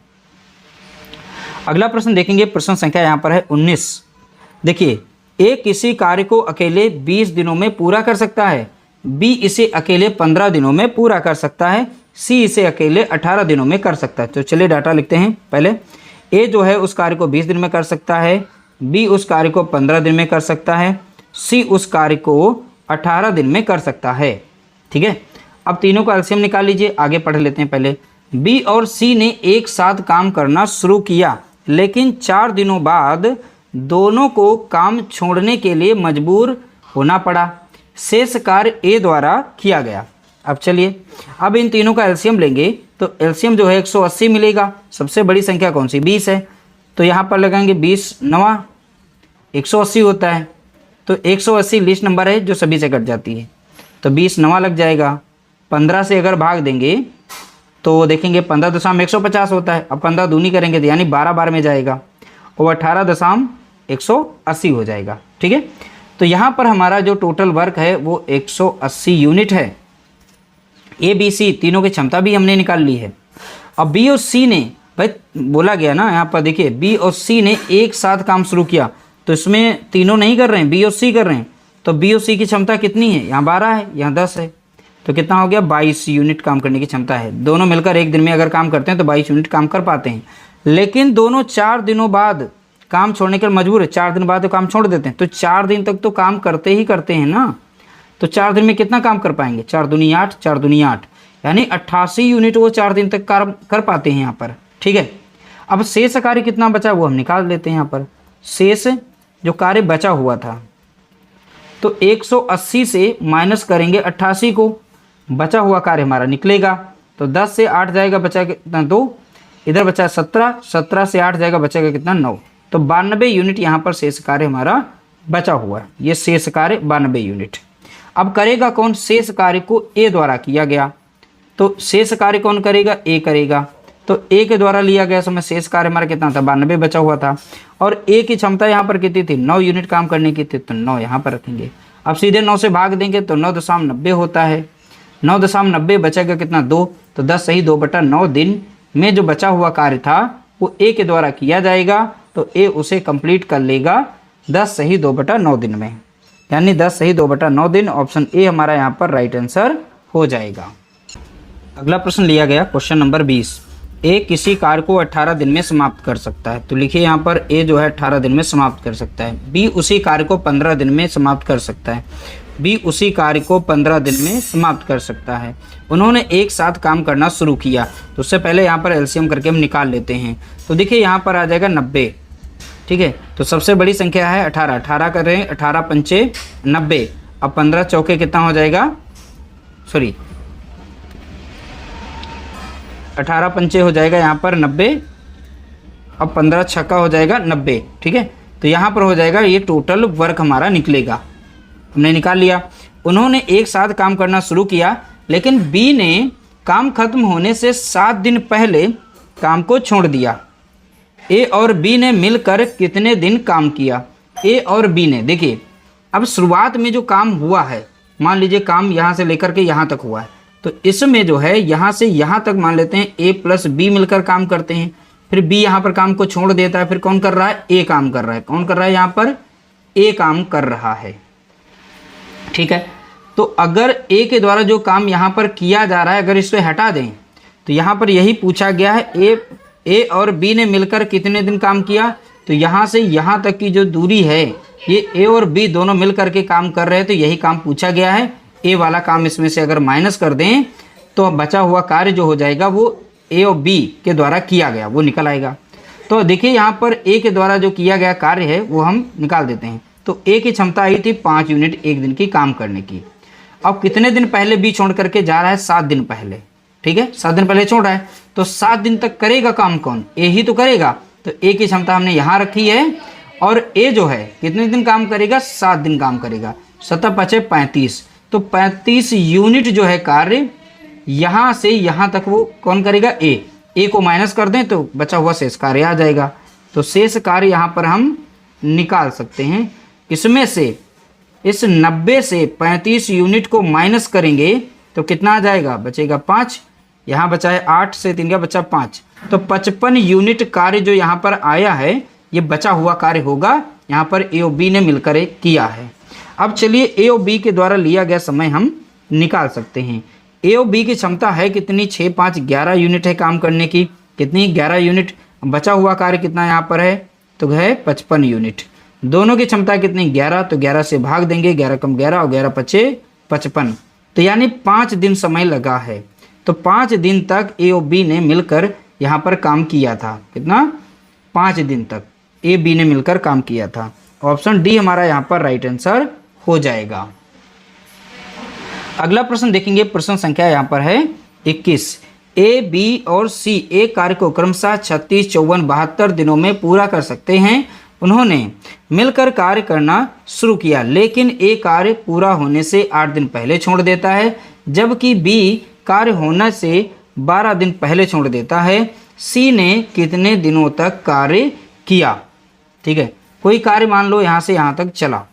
Speaker 1: अगला प्रश्न देखेंगे, प्रश्न संख्या यहाँ पर है 19। देखिए, ए किसी कार्य को अकेले 20 दिनों में पूरा कर सकता है, बी इसे अकेले 15 दिनों में पूरा कर सकता है, सी इसे अकेले 18 दिनों में कर सकता है। तो चलिए डाटा लिखते हैं। पहले ए जो है उस कार्य को 20 दिन में कर सकता है, बी उस कार्य को 15 दिन में कर सकता है, सी उस कार्य को 18 दिन में कर सकता है। ठीक है, अब तीनों का एलसीएम निकाल लीजिए। आगे पढ़ लेते हैं। पहले बी और सी ने एक साथ काम करना शुरू किया, लेकिन 4 दिनों बाद दोनों को काम छोड़ने के लिए मजबूर होना पड़ा। शेष कार्य ए द्वारा किया गया। अब चलिए, अब इन तीनों का एलसीएम लेंगे तो एलसीएम जो है 180 मिलेगा। सबसे बड़ी संख्या कौन सी 20 है, तो यहाँ पर लगाएंगे 20 9 180 होता है। तो 180 लिस्ट नंबर है जो सभी से कट जाती है, तो 20 9 लग जाएगा। 15 से अगर भाग देंगे तो देखेंगे 15.150 होता है। अब 15 दूनी करेंगे तो यानी 12 बार में जाएगा और 18.180 हो जाएगा। ठीक है, तो यहाँ पर हमारा जो टोटल वर्क है वो 180 यूनिट है। ए बी सी तीनों की क्षमता भी हमने निकाल ली है। अब बी और सी ने, भाई बोला गया ना यहाँ पर, देखिए बी और सी ने एक साथ काम शुरू किया, तो इसमें तीनों नहीं कर रहे हैं, बी और सी कर रहे हैं। तो बी और सी की क्षमता कितनी है, यहाँ 12 है, यहाँ 10 है, तो कितना हो गया 22 यूनिट काम करने की क्षमता है। दोनों मिलकर एक दिन में अगर काम करते हैं तो 22 यूनिट काम कर पाते हैं। लेकिन दोनों 4 दिनों बाद काम छोड़ने के लिए मजबूर है। 4 दिन बाद तो काम छोड़ देते हैं, तो 4 दिन तक तो काम करते ही करते हैं ना। तो 4 दिन में कितना काम कर पाएंगे, 4 दूनी 8, 4 दूनी 8, यानी 88 यूनिट वो 4 दिन तक काम कर पाते हैं यहाँ पर। ठीक है, अब शेष कार्य कितना बचा वो हम निकाल लेते हैं। यहाँ पर शेष जो कार्य बचा हुआ था, तो 180 से माइनस करेंगे 88 को, बचा हुआ कार्य हमारा निकलेगा। तो 10 से 8 जाएगा, बचा कितना 2, इधर बचा 17, 17 से 8 जाएगा, बचेगा कितना 9। तो 92 यूनिट यहाँ पर शेष कार्य हमारा बचा हुआ है। ये शेष कार्य 92 यूनिट। अब करेगा कौन, शेष कार्य को ए द्वारा किया गया, तो शेष कार्य कौन करेगा, ए करेगा। तो ए के द्वारा लिया गया समय शेष कार्य हमारा कितना था 92 बचा हुआ था, और ए की क्षमता यहाँ पर कितनी थी 9 यूनिट काम करने की थी, तो 9 यहाँ पर रखेंगे। अब सीधे 9 से भाग देंगे तो 9.90 होता है, 9.90 बचेगा कितना 2, तो 10 सही 2/9 दिन में जो बचा हुआ कार्य था वो ए के द्वारा किया जाएगा, तो ए उसे कंप्लीट कर लेगा 10 सही 2/9 दिन में, यानी 10 सही 2/9 दिन। ऑप्शन ए हमारा यहाँ पर राइट आंसर हो जाएगा। अगला प्रश्न लिया गया क्वेश्चन नंबर 20। ए किसी कार्य को 18 दिन में समाप्त कर सकता है, तो लिखिए यहाँ पर ए जो है 18 दिन में समाप्त कर सकता है, बी उसी कार्य को 15 दिन में समाप्त कर सकता है, बी उसी कार्य को 15 दिन में समाप्त कर सकता है। उन्होंने एक साथ काम करना शुरू किया, तो उससे पहले यहाँ पर एलसीएम करके हम निकाल लेते हैं। तो देखिए यहाँ पर आ जाएगा 90। ठीक है, तो सबसे बड़ी संख्या है 18, 18 कर रहे हैं, 18 पंचे 90। अब 15 चौके कितना हो जाएगा, सॉरी 18 पंचे हो जाएगा यहाँ पर 90, अब 15 छक्का हो जाएगा 90। ठीक है, तो यहाँ पर हो जाएगा ये टोटल वर्क हमारा निकलेगा, हमने निकाल लिया। उन्होंने एक साथ काम करना शुरू किया, लेकिन बी ने काम खत्म होने से 7 दिन पहले काम को छोड़ दिया। ए और बी ने मिलकर कितने दिन काम किया, ए और बी ने, देखिए अब शुरुआत में जो काम हुआ है, मान लीजिए काम यहाँ से लेकर के यहाँ तक हुआ है, तो इसमें जो है यहाँ से यहाँ तक मान लेते हैं ए प्लस बी मिलकर काम करते हैं, फिर बी यहाँ पर काम को छोड़ देता है, फिर कौन कर रहा है, ए काम कर रहा है। कौन कर रहा है, यहाँ पर ए काम कर रहा है। ठीक है, तो अगर ए के द्वारा जो काम यहाँ पर किया जा रहा है अगर इसे हटा दें, तो यहाँ पर यही पूछा गया है ए और बी ने मिलकर कितने दिन काम किया, तो यहाँ से यहाँ तक की जो दूरी है ये ए और बी दोनों मिल करके काम कर रहे हैं, तो यही काम पूछा गया है। ए वाला काम इसमें से अगर माइनस कर दें तो बचा हुआ कार्य जो हो जाएगा वो ए और बी के द्वारा किया गया वो निकल आएगा। तो देखिए यहाँ पर ए के द्वारा जो किया गया कार्य है वो हम निकाल देते हैं। तो ए की क्षमता आई थी 5 यूनिट एक दिन की काम करने की। अब कितने दिन पहले बी छोड़ करके जा रहा है, 7 दिन पहले। ठीक है, 7 दिन पहले छोड़ रहा है, तो 7 दिन तक करेगा काम कौन, ए ही तो करेगा। तो ए की क्षमता हमने यहाँ रखी है, और ए जो है कितने दिन काम करेगा, 7 दिन काम करेगा। 7 × 5 = 35, तो 35 यूनिट जो है कार्य यहाँ से यहाँ तक वो कौन करेगा, ए को माइनस कर दें तो बचा हुआ शेष कार्य आ जाएगा। तो शेष कार्य यहाँ पर हम निकाल सकते हैं। इसमें से इस 90 से 35 यूनिट को माइनस करेंगे तो कितना आ जाएगा, बचेगा 5। यहाँ बचा है 8 से 3 का बचा 5, तो 55 यूनिट कार्य जो यहाँ पर आया है ये बचा हुआ कार्य होगा, यहाँ पर ए और बी ने मिलकर एक किया है। अब चलिए ए और बी के द्वारा लिया गया समय हम निकाल सकते हैं। ए और बी की क्षमता है कितनी, 6 5 11 यूनिट है काम करने की, कितनी 11 यूनिट। बचा हुआ कार्य कितना यहाँ पर है, तो है 55 यूनिट। दोनों की क्षमता कितनी 11, तो 11 से भाग देंगे, 11 कम 11 और 11 पचे 55, तो यानी 5 दिन समय लगा है। तो 5 दिन तक ए और बी ने मिलकर यहाँ पर काम किया था, कितना 5 दिन तक ए बी ने मिलकर काम किया था। ऑप्शन डी हमारा यहाँ पर राइट आंसर हो जाएगा। अगला प्रश्न देखेंगे, प्रश्न संख्या यहाँ पर है 21। ए बी और सी एक कार्य को क्रमशः 36 54 72 दिनों में पूरा कर सकते हैं। उन्होंने मिलकर कार्य करना शुरू किया, लेकिन ए कार्य पूरा होने से 8 दिन पहले छोड़ देता है, जबकि बी कार्य होने से 12 दिन पहले छोड़ देता है। सी ने कितने दिनों तक कार्य किया। ठीक है, कोई कार्य मान लो यहाँ से यहाँ तक चला।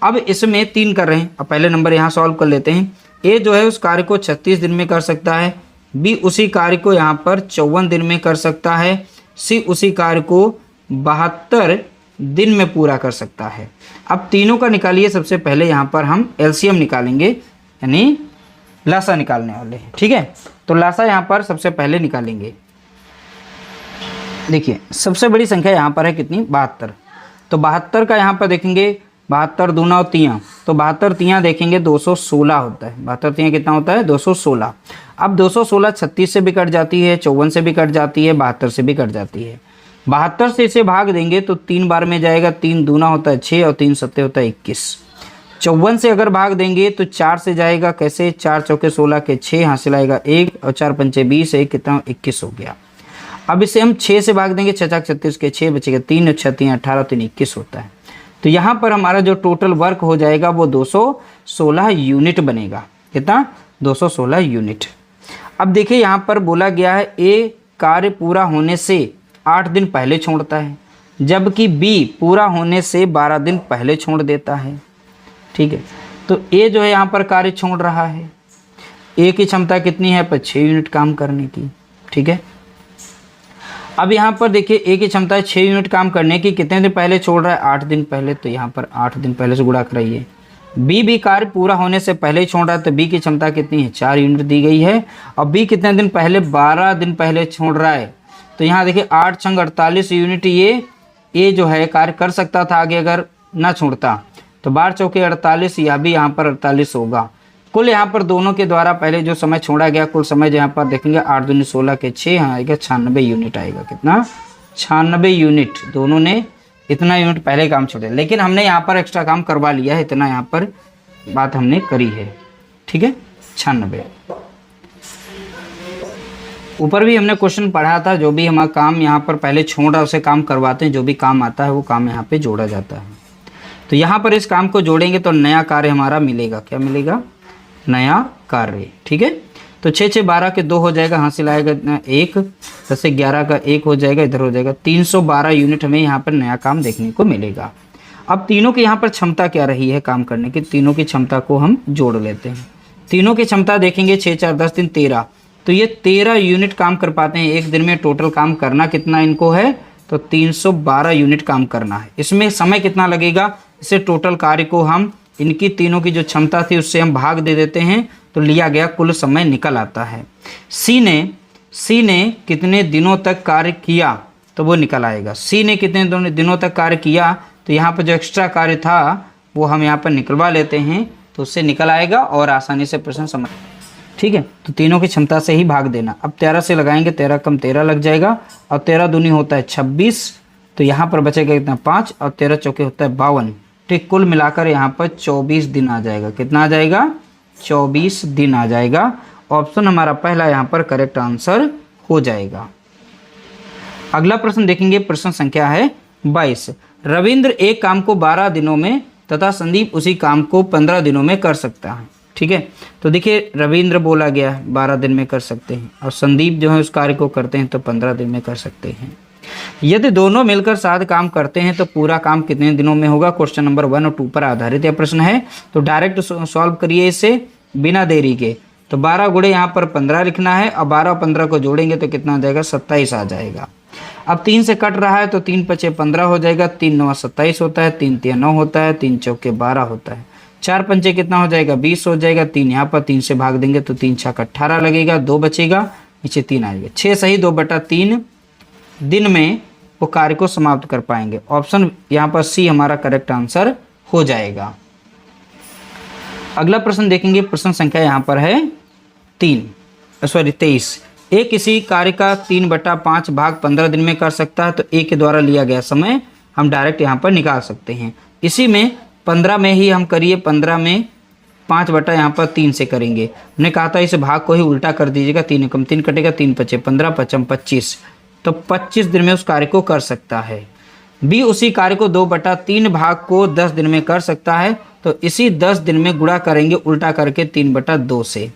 Speaker 1: अब इसमें 3 कर रहे हैं, अब पहले नंबर यहाँ सॉल्व कर लेते हैं। ए जो है उस कार्य को 36 दिन में कर सकता है, बी उसी कार्य को यहाँ पर 54 दिन में कर सकता है, सी उसी कार्य को 72 दिन में पूरा कर सकता है। अब तीनों का निकालिए। सबसे पहले यहाँ पर हम एलसीएम निकालेंगे, यानी लासा निकालने वाले हैं। ठीक है, तो लासा यहाँ पर सबसे पहले निकालेंगे। देखिए सबसे बड़ी संख्या यहाँ पर है कितनी, 72। तो 72 का यहाँ पर देखेंगे 72 दूना और तियाँ, तो 72 तियाँ देखेंगे 216 होता है। 72 तियाँ कितना होता है, 216। अब 216 36 से भी कट जाती है, 54 से भी कट जाती है, 72 से भी कट जाती है। 72 से इसे भाग देंगे तो 3 बार में जाएगा, 3 दूना होता है 6 और 3 सत्ते होता है 21। 54 से अगर भाग देंगे तो 4 से जाएगा, कैसे 4 चौके 16 के 6 हासिल आएगा 1 और 4 पंचे 20, 1 कितना 21 हो गया। अब इसे हम 6 से भाग देंगे, 6 6 36 के 6 बचेगा 3 और 6 3 18 3 21 होता है। तो यहाँ पर हमारा जो टोटल वर्क हो जाएगा वो 216 यूनिट बनेगा। कितना, 216 यूनिट। अब देखिए यहाँ पर बोला गया है ए कार्य पूरा होने से 8 दिन पहले छोड़ता है, जबकि बी पूरा होने से 12 दिन पहले छोड़ देता है। ठीक है, तो ए जो है यहाँ पर कार्य छोड़ रहा है। ए की क्षमता कितनी है, पर 6 यूनिट काम करने की। ठीक है, अब यहाँ पर देखिए ए की क्षमता है 6 यूनिट काम करने की, कितने दिन पहले छोड़ रहा है, 8 दिन पहले, तो यहाँ पर 8 दिन पहले से गुणा कराइए। बी भी कार्य पूरा होने से पहले ही छोड़ रहा है, तो बी की क्षमता कितनी है, 4 यूनिट दी गई है। और बी कितने दिन पहले, 12 दिन पहले छोड़ रहा है, तो यहाँ देखिए 8 छंग 48 यूनिट ये जो है कार्य कर सकता था आगे अगर ना छोड़ता। तो 12 चौके 48, यह भी यहाँ पर 48 होगा। कुल यहाँ पर दोनों के द्वारा पहले जो समय छोड़ा गया, कुल समय जो यहाँ पर देखेंगे 8 दूनी 16 के 6 यहाँ आएगा 96 यूनिट आएगा। कितना, 96 यूनिट। दोनों ने इतना यूनिट पहले काम छोड़े, लेकिन हमने यहाँ पर एक्स्ट्रा काम करवा लिया है, इतना यहाँ पर बात हमने करी है। ठीक है, 96। ऊपर भी हमने क्वेश्चन पढ़ा था, जो भी हमारा काम यहाँ पर पहले छोड़ रहा उसे काम करवाते हैं, जो भी काम आता है वो काम यहाँ पे जोड़ा जाता है। तो यहाँ पर इस काम को जोड़ेंगे तो नया कार्य हमारा मिलेगा। क्या मिलेगा, नया कार्य। ठीक है, तो 6 6 12 के 2 हो जाएगा, हासिल आएगा 1, 10 से 11 का 1 हो जाएगा, इधर हो जाएगा 312 यूनिट हमें यहाँ पर नया काम देखने को मिलेगा। अब तीनों की यहाँ पर क्षमता क्या रही है काम करने की, तीनों की क्षमता को हम जोड़ लेते हैं। तीनों की क्षमता देखेंगे 6 4 10 3 13, तो ये 13 यूनिट काम कर पाते हैं एक दिन में। टोटल काम करना कितना इनको है, तो 312 यूनिट काम करना है। इसमें समय कितना लगेगा, इसे टोटल कार्य को हम इनकी तीनों की जो क्षमता थी उससे हम भाग दे देते हैं, तो लिया गया कुल समय निकल आता है। सी ने कितने दिनों तक कार्य किया, तो वो निकल आएगा। सी ने कितने दिनों तक कार्य किया, तो यहाँ पर जो एक्स्ट्रा कार्य था वो हम यहाँ पर निकलवा लेते हैं, तो उससे निकल आएगा और आसानी से प्रश्न समझ। ठीक है, तो तीनों की क्षमता से ही भाग देना। अब 13 से लगाएंगे, 13 कम 13 लग जाएगा, और 13 दूनी होता है 26, तो यहाँ पर बचेगा कितना 5, और 13 चौके होता है 52। ठीक, कुल मिलाकर यहाँ पर 24 दिन आ जाएगा। कितना आ जाएगा, 24 दिन आ जाएगा। ऑप्शन हमारा पहला यहाँ पर करेक्ट आंसर हो जाएगा। अगला प्रश्न देखेंगे, प्रश्न संख्या है 22। रविंद्र एक काम को 12 दिनों में तथा संदीप उसी काम को 15 दिनों में कर सकता है। ठीक है। तो देखिए रविंद्र बोला गया 12 दिन में कर सकते हैं, और संदीप जो है उस कार्य को करते हैं तो 15 दिन में कर सकते हैं। यदि दोनों मिलकर साथ काम करते हैं तो पूरा काम कितने दिनों में होगा? क्वेश्चन नंबर 1 और 2 पर आधारित यह प्रश्न है। तो डायरेक्ट सॉल्व करिए इसे बिना देरी के। तो 12 गुणे यहाँ पर 15 लिखना है, और 12 और 15 को जोड़ेंगे तो कितना आ जाएगा? 27 आ जाएगा। अब 3 से कट रहा है तो 3 पचे 15 हो जाएगा, 3 9 27 होता है, 3 3 9 होता है, 3 चौके 12 होता है, 4 पंचे कितना हो जाएगा? 20 हो जाएगा। 3 यहाँ पर 3 से भाग देंगे तो 3 छक्का 18 लगेगा, 2 बचेगा, नीचे 3 आएगा। 6 सही 2/3 दिन में वो कार्य को समाप्त कर पाएंगे। ऑप्शन यहाँ पर सी हमारा करेक्ट आंसर हो जाएगा। अगला प्रश्न देखेंगे, प्रश्न संख्या यहाँ पर है 23। एक किसी कार्य का 3/5 भाग 15 दिन में कर सकता है, तो ए के द्वारा लिया गया समय हम डायरेक्ट यहाँ पर निकाल सकते हैं। इसी में 15 में ही हम करिए, 15 में 5 बटा यहाँ पर 3 से करेंगे। हमने कहा था इस भाग को ही उल्टा कर दीजिएगा, 3 एकम 3 कटेगा, 3 पचे 15, पचम 25, तो 25 दिन में उस कार्य को कर सकता है। बी उसी कार्य को 2/3 भाग को 10 दिन में कर सकता है, तो इसी 10 दिन में गुणा करेंगे उल्टा करके 3/2 से।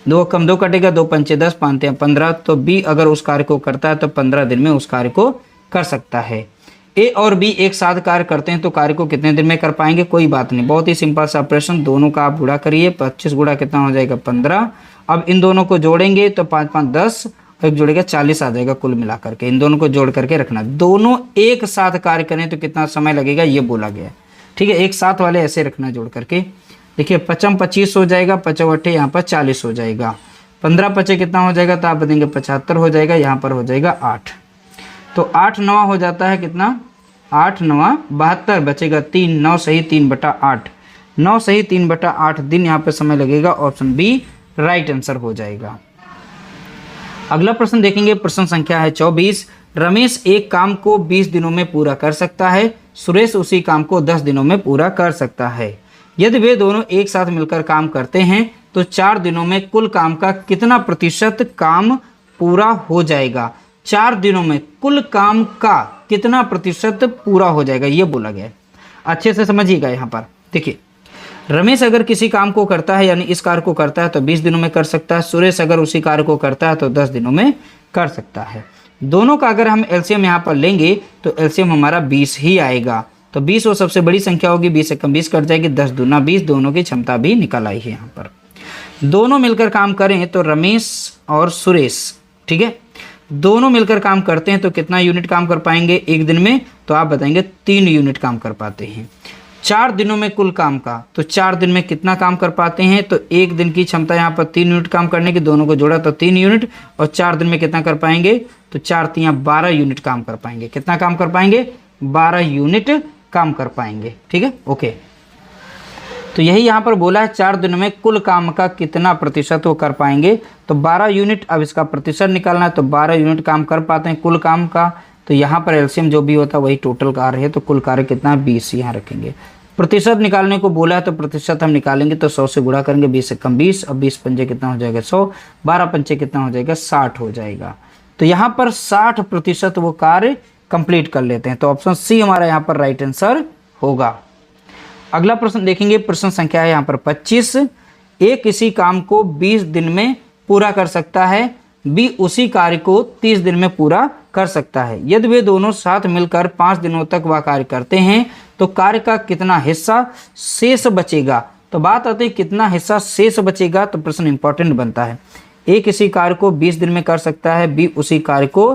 Speaker 1: 2 कम 2 कटेगा, 2 पंचे 10, 5 15, तो बी अगर उस कार्य को करता है तो 15 दिन में उस कार्य को कर सकता है। ए और बी एक साथ कार्य करते हैं तो कार्य को कितने दिन में कर पाएंगे? कोई बात नहीं, बहुत ही सिंपल सा ऑपरेशन, दोनों का आप गुणा करिए। 25 गुणा कितना हो जाएगा? 15। अब इन दोनों को जोड़ेंगे तो 5 5 10, एक जोड़ेगा 40 आ जाएगा कुल मिला करके। इन दोनों को जोड़ करके रखना, दोनों एक साथ कार्य करें तो कितना समय लगेगा ये बोला गया, ठीक है। एक साथ वाले ऐसे रखना जोड़ करके। देखिए 5 25 हो जाएगा, 5 8 यहाँ पर 40 हो जाएगा, 15 पचे कितना हो जाएगा? तो आप बताएंगे 75 हो जाएगा, यहाँ पर हो जाएगा 8, तो 8 9 हो जाता है कितना? 8 9 72, बचेगा 3, 9 सही 3/8, 9 सही 3/8 दिन यहाँ पर समय लगेगा। ऑप्शन बी राइट आंसर हो जाएगा। अगला प्रश्न देखेंगे, प्रश्न संख्या है 24। रमेश एक काम को 20 दिनों में पूरा कर सकता है, सुरेश उसी काम को 10 दिनों में पूरा कर सकता है। यदि वे दोनों एक साथ मिलकर काम करते हैं तो 4 दिनों में कुल काम का कितना प्रतिशत काम पूरा हो जाएगा? 4 दिनों में कुल काम का कितना प्रतिशत पूरा हो जाएगा ये बोला गया है। अच्छे से समझिएगा। यहाँ पर देखिए, रमेश अगर किसी काम को करता है यानी इस कार्य को करता है तो 20 दिनों में कर सकता है, सुरेश अगर उसी कार्य को करता है तो 10 दिनों में कर सकता है। दोनों का अगर हम एलसीएम यहाँ पर लेंगे तो एलसीएम हमारा 20 ही आएगा, तो 20 वो सबसे बड़ी संख्या होगी, 20 से कम 20 कट जाएगी, 10 दूना 20, दोनों की क्षमता भी निकल आई है। यहाँ पर दोनों मिलकर काम करें तो रमेश और सुरेश, ठीक है, दोनों मिलकर काम करते हैं तो कितना यूनिट काम कर पाएंगे एक दिन में? तो आप बताएंगे 3 यूनिट काम कर पाते हैं। 4 दिनों में कुल काम का, तो 4 दिन में कितना काम कर पाते हैं? तो एक दिन की क्षमता यहाँ पर 3 यूनिट काम करने की, दोनों को जोड़ा तो 3 यूनिट, और 4 दिन में कितना कर पाएंगे? तो 4 3 12 यूनिट काम कर पाएंगे। कितना काम कर पाएंगे? 12 यूनिट काम कर पाएंगे, ठीक है, ओके। तो यही यहाँ पर बोला है 4 दिनों में कुल काम का कितना प्रतिशत वो कर पाएंगे, तो 12 यूनिट। अब इसका प्रतिशत निकालना है तो 12 यूनिट काम कर पाते हैं कुल काम का, तो यहाँ पर एलसीएम जो भी होता है वही टोटल कार्य है, तो कुल कार्य कितना? 20 यहाँ रखेंगे। प्रतिशत निकालने को बोला है तो प्रतिशत हम निकालेंगे तो 100 से गुणा करेंगे, 20 से कम 20, अब 20 पंजे कितना हो जाएगा? 100, 12 पंचे कितना हो जाएगा? 60 हो जाएगा। तो यहाँ पर 60% वो कार्य कंप्लीट कर लेते हैं, तो ऑप्शन सी हमारा यहाँ पर राइट आंसर होगा। अगला प्रश्न देखेंगे, प्रश्न संख्या है यहाँ पर 25। ए किसी काम को 20 दिन में पूरा कर सकता है, बी उसी कार्य को 30 दिन में पूरा कर सकता है। यदि वे दोनों साथ मिलकर 5 दिनों तक वह कार्य करते हैं तो कार्य का कितना हिस्सा शेष बचेगा? तो बात आती है कितना हिस्सा शेष बचेगा, तो प्रश्न इंपॉर्टेंट बनता है। ए किसी कार्य को 20 दिन में कर सकता है, बी उसी कार्य को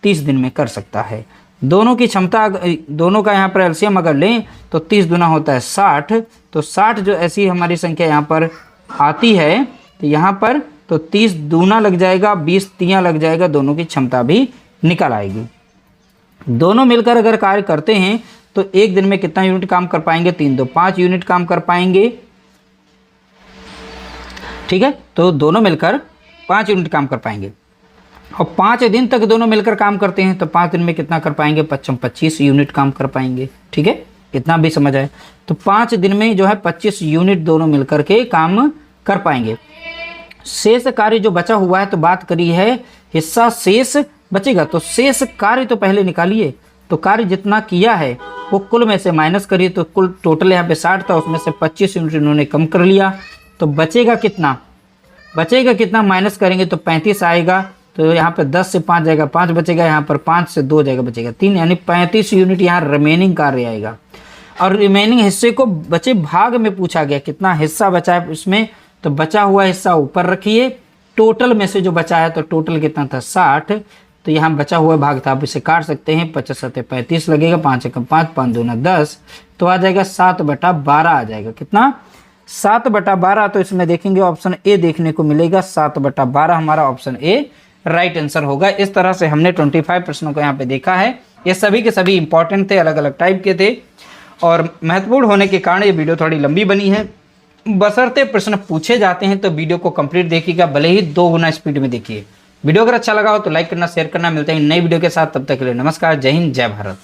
Speaker 1: 30 दिन में कर सकता है। दोनों की क्षमता, दोनों का यहाँ पर एलसीएम अगर लें तो 30 गुना होता है 60, तो 60 जो ऐसी हमारी संख्या यहाँ पर आती है तो यहाँ पर तो 30 दूना लग जाएगा, 20 तियाँ लग जाएगा, दोनों की क्षमता भी निकल आएगी। दोनों मिलकर अगर कार्य करते हैं तो एक दिन में कितना यूनिट काम कर पाएंगे? 3 2 5 यूनिट काम कर पाएंगे, ठीक है। तो दोनों मिलकर 5 यूनिट काम कर पाएंगे, और 5 दिन तक दोनों मिलकर काम करते हैं तो 5 दिन में कितना कर पाएंगे? 25 यूनिट काम कर पाएंगे, ठीक है, इतना भी समझ आए। तो 5 दिन में जो है 25 यूनिट दोनों मिलकर के काम कर पाएंगे। शेष कार्य जो बचा हुआ है, तो बात करी है हिस्सा शेष बचेगा, तो शेष कार्य तो पहले निकालिए। तो कार्य जितना किया है वो कुल में से माइनस करिए, तो कुल टोटल यहाँ पे 60 था, उसमें से 25 यूनिट इन्होंने कम कर लिया, तो बचेगा कितना, माइनस करेंगे तो 35 आएगा। तो यहाँ पे 10 से 5 जाएगा, 5 बचेगा, यहाँ पर 5 से 2 जाएगा, बचेगा 3, यानी 35 यूनिट यहाँ रिमेनिंग कार्य आएगा। और रिमेनिंग हिस्से को बचे भाग में पूछा गया, कितना हिस्सा बचा है इसमें, तो बचा हुआ हिस्सा ऊपर रखिए, टोटल में से जो बचा है, तो टोटल कितना था 60, तो यहाँ बचा हुआ भाग था, आप इसे काट सकते हैं, 50 7 35 लगेगा, 5 1 5 5 2 10, तो आ जाएगा 7/12 आ जाएगा, कितना 7/12। तो इसमें देखेंगे ऑप्शन ए देखने को मिलेगा, 7/12 हमारा ऑप्शन ए राइट आंसर होगा। इस तरह से हमने 25 प्रश्नों को यहाँ पे देखा है। ये सभी के सभी इंपॉर्टेंट थे, अलग अलग टाइप के थे और महत्वपूर्ण होने के कारण ये वीडियो थोड़ी लंबी बनी है। बशर्ते प्रश्न पूछे जाते हैं तो वीडियो को कंप्लीट देखिएगा, भले ही 2 गुना स्पीड में देखिए। वीडियो अगर अच्छा लगा हो तो लाइक करना, शेयर करना। मिलते हैं नई वीडियो के साथ, तब तक के लिए नमस्कार, जय हिंद, जय भारत।